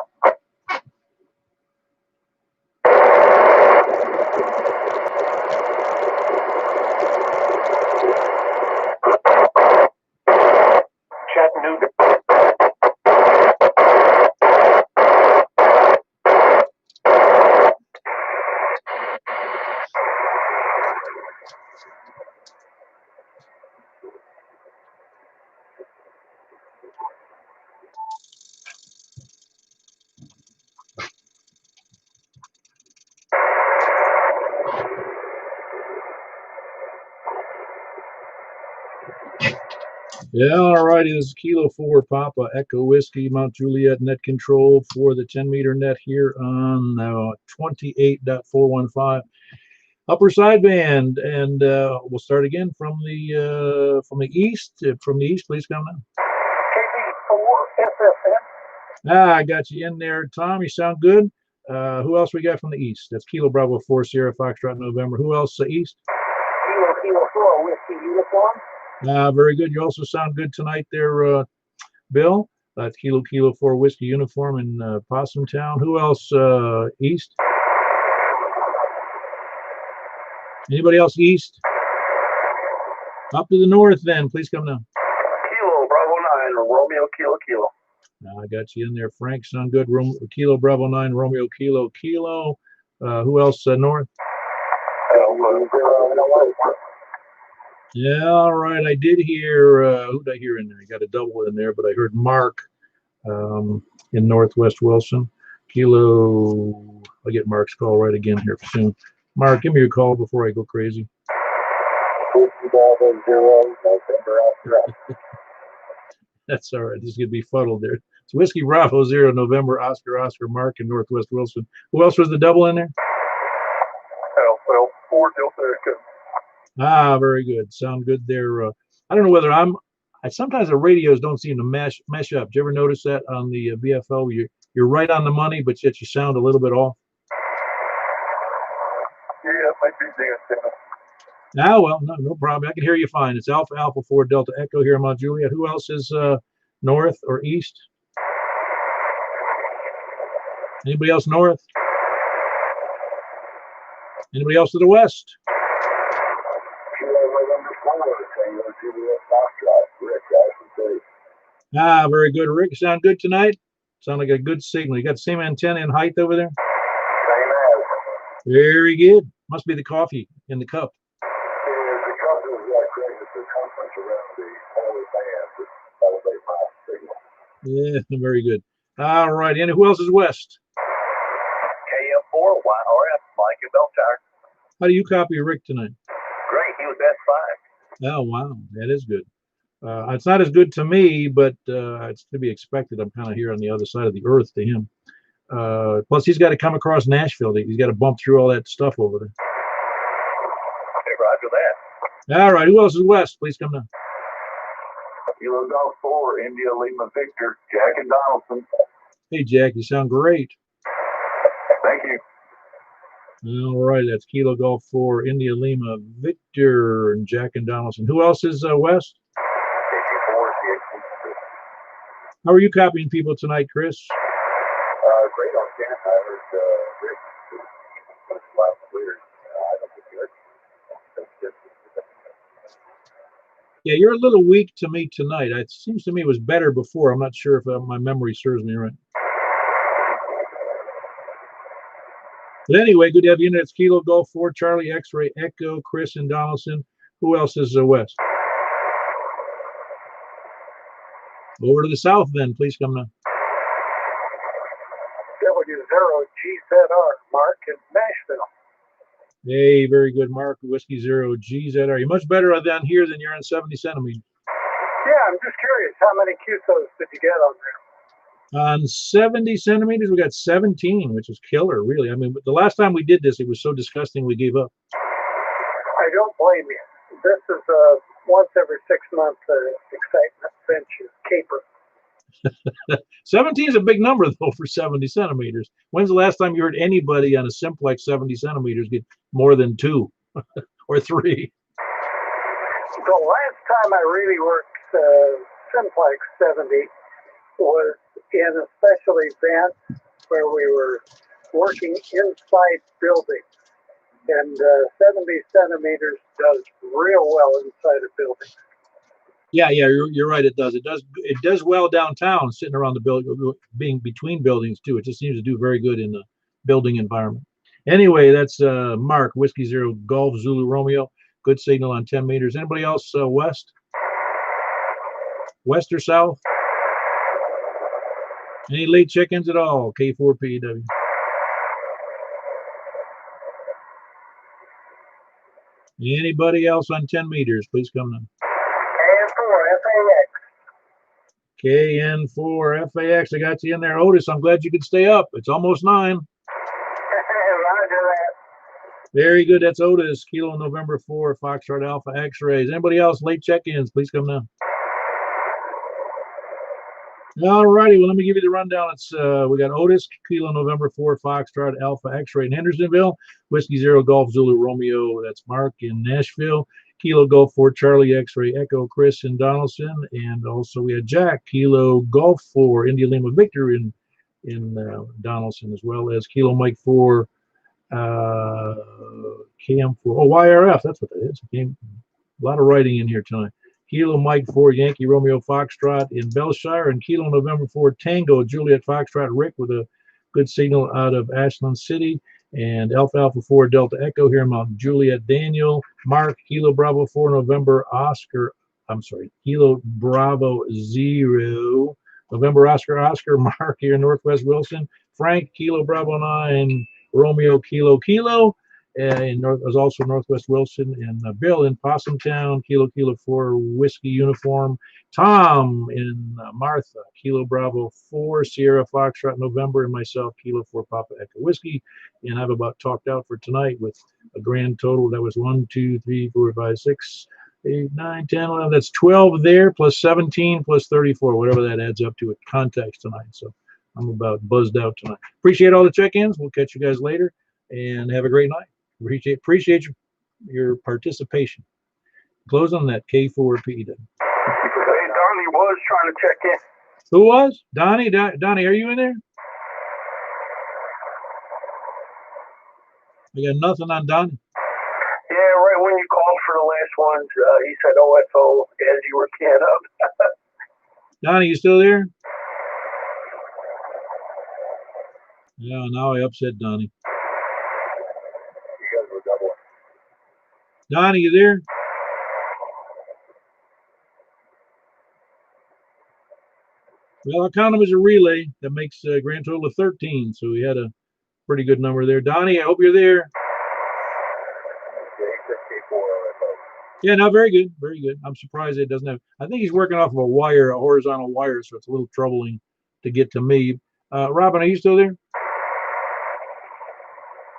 Chattanooga. Yeah, all righty. This is Kilo 4 Papa Echo Whiskey Mount Juliet net control for the 10-meter net here on 28.415 upper sideband, and we'll start again from the east. From the east, please come now. KB4 SFN. I got you in there, Tom. You sound good. Who else we got from the east? That's Kilo Bravo 4 Sierra Foxtrot November. Who else east? Kilo 4 Whiskey Uniform. Very good. You also sound good tonight there, Bill. That's Kilo 4 Whiskey Uniform in Possum Town. Who else east? Anybody else east? Up to the north then. Please come down. Kilo Bravo 9 Romeo Kilo. I got you in there. Frank, sound good. Kilo Bravo 9 Romeo Kilo. Who else north? Yeah, all right. I did hear, who did I hear in there? I got a double in there, but I heard Mark in Northwest Wilson. Kilo, I'll get Mark's call right again here soon. Mark, give me your call before I go crazy. That's all right. This is going to be fuddled there. It's Whiskey Bravo 0 November Oscar Mark in Northwest Wilson. Who else was the double in there? Well, 4 Delta Echo. Very good. Sound good there. I don't know whether sometimes the radios don't seem to mesh up. Do you ever notice that on the VFO? You're right on the money, but yet you sound a little bit off. Yeah, it might be the antenna. Well, no problem. I can hear you fine. It's Alpha 4 Delta Echo here in Mount Juliet. Who else is north or east? Anybody else north? Anybody else to the west? Very good. Rick, sound good tonight? Sound like a good signal. You got the same antenna and height over there? Same as. Very good. Must be the coffee in the cup. The cup is creating the circumference around the whole band to elevate my signal. Yeah, very good. All right. And who else is west? KM4 YRF Mike and Belchire. How do you copy Rick tonight? Great. He was S5. Oh, wow. That is good. It's not as good to me, but it's to be expected. I'm kind of here on the other side of the earth to him. Plus, he's got to come across Nashville. He's got to bump through all that stuff over there. Okay, roger that. All right. Who else is west? Please come down. Kilo Golf 4 India Lima Victor Jack and Donaldson. Hey, Jack. You sound great. Thank you. All right. That's Kilo Golf 4 India Lima Victor and Jack and Donaldson. Who else is west? How are you copying people tonight, Chris? Great on Ken. I heard Rick was loud and clear. I don't think good. Yeah, you're a little weak to me tonight. It seems to me it was better before. I'm not sure if my memory serves me right. But anyway, good to have you in. It's Kilo Golf 4 Charlie X-Ray Echo Chris and Donaldson. Who else is west? Over to the south then, please come now. W0GZR Mark in Nashville. Hey, very good, Mark. Whiskey 0 GZR. You're much better down here than you're on 70 centimeters. Yeah, I'm just curious, how many QSOs did you get on there? On 70 centimeters, we got 17, which is killer, really. I mean, the last time we did this, it was so disgusting we gave up. I don't blame you. This is once every 6 months excitement adventure caper. 17 is a big number, though, for 70 centimeters. When's the last time you heard anybody on a Simplex 70 centimeters get more than 2 or 3? The last time I really worked Simplex 70 was in a special event where we were working inside buildings. And 70 centimeters does real well inside a building. Yeah, you're right. It does. It does well downtown, sitting around the building, being between buildings too. It just seems to do very good in the building environment. Anyway, that's Mark, Whiskey 0 Golf Zulu Romeo. Good signal on 10 meters. Anybody else west? West or south? Any late chickens at all? K4PW. Anybody else on 10 meters? Please come now. And 4 FAX KN4 FAX. I got you in there, Otis. I'm glad you could stay up. It's almost 9. Roger that. Very good. That's Otis. Kilo November 4, Foxtrot Alpha X-rays. Anybody else? Late check-ins, please come down. All righty. Well, let me give you the rundown. It's we got Otis, Kilo November 4, Foxtrot Alpha X-ray in Hendersonville. Whiskey Zero Golf Zulu Romeo. That's Mark in Nashville. Kilo Golf 4 Charlie X-ray Echo Chris in Donaldson. And also we had Jack, Kilo Golf 4 India Lima Victor in Donaldson, as well as Kilo Mike 4 KM4. Oh, YRF. That's what that is. A lot of writing in here tonight. Kilo Mike 4 Yankee Romeo Foxtrot in Belshire, and Kilo November 4 Tango Juliet Foxtrot Rick with a good signal out of Ashland City, and Alpha 4 Delta Echo here in Mount Juliet Daniel Mark Kilo Bravo 4 November Oscar. I'm sorry, Kilo Bravo 0 November Oscar Mark here in Northwest Wilson. Frank Kilo Bravo 9 Romeo Kilo. And was also Northwest Wilson, and Bill in Possumtown, Kilo 4 Whiskey Uniform. Tom in Martha, Kilo Bravo 4 Sierra Foxtrot November, and myself, Kilo 4 Papa Echo Whiskey. And I've about talked out for tonight with a grand total that was 1, 2, 3, 4, 5, 6, 8, 9, 10, 11. That's 12 there, plus 17, plus 34, whatever that adds up to at context tonight. So I'm about buzzed out tonight. Appreciate all the check-ins. We'll catch you guys later, and have a great night. Appreciate your participation. Close on that K4PEW. Hey, Donnie was trying to check in. Who was? Donnie? Donnie, are you in there? I got nothing on Donnie. Yeah, right when you called for the last one, he said OFO as you were keying up. Donnie, you still there? Yeah, now I upset Donnie. You guys were doubling. Donnie, you there? Well, I count him as a relay. That makes a grand total of 13. So we had a pretty good number there. Donnie, I hope you're there. Yeah, no, very good. Very good. I'm surprised it doesn't have. I think he's working off of a wire, a horizontal wire, so it's a little troubling to get to me. Robin, are you still there?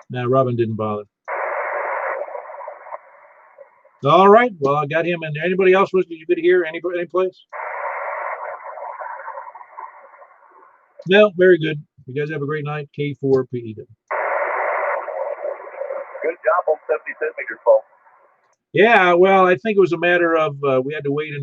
No, Robin didn't bother. All right. Well, I got him in there. Anybody else was you could hear? Any place? No, very good. You guys have a great night. K4PEW. Good job on 70 centimeters, folks. Yeah, well, I think it was a matter of we had to wait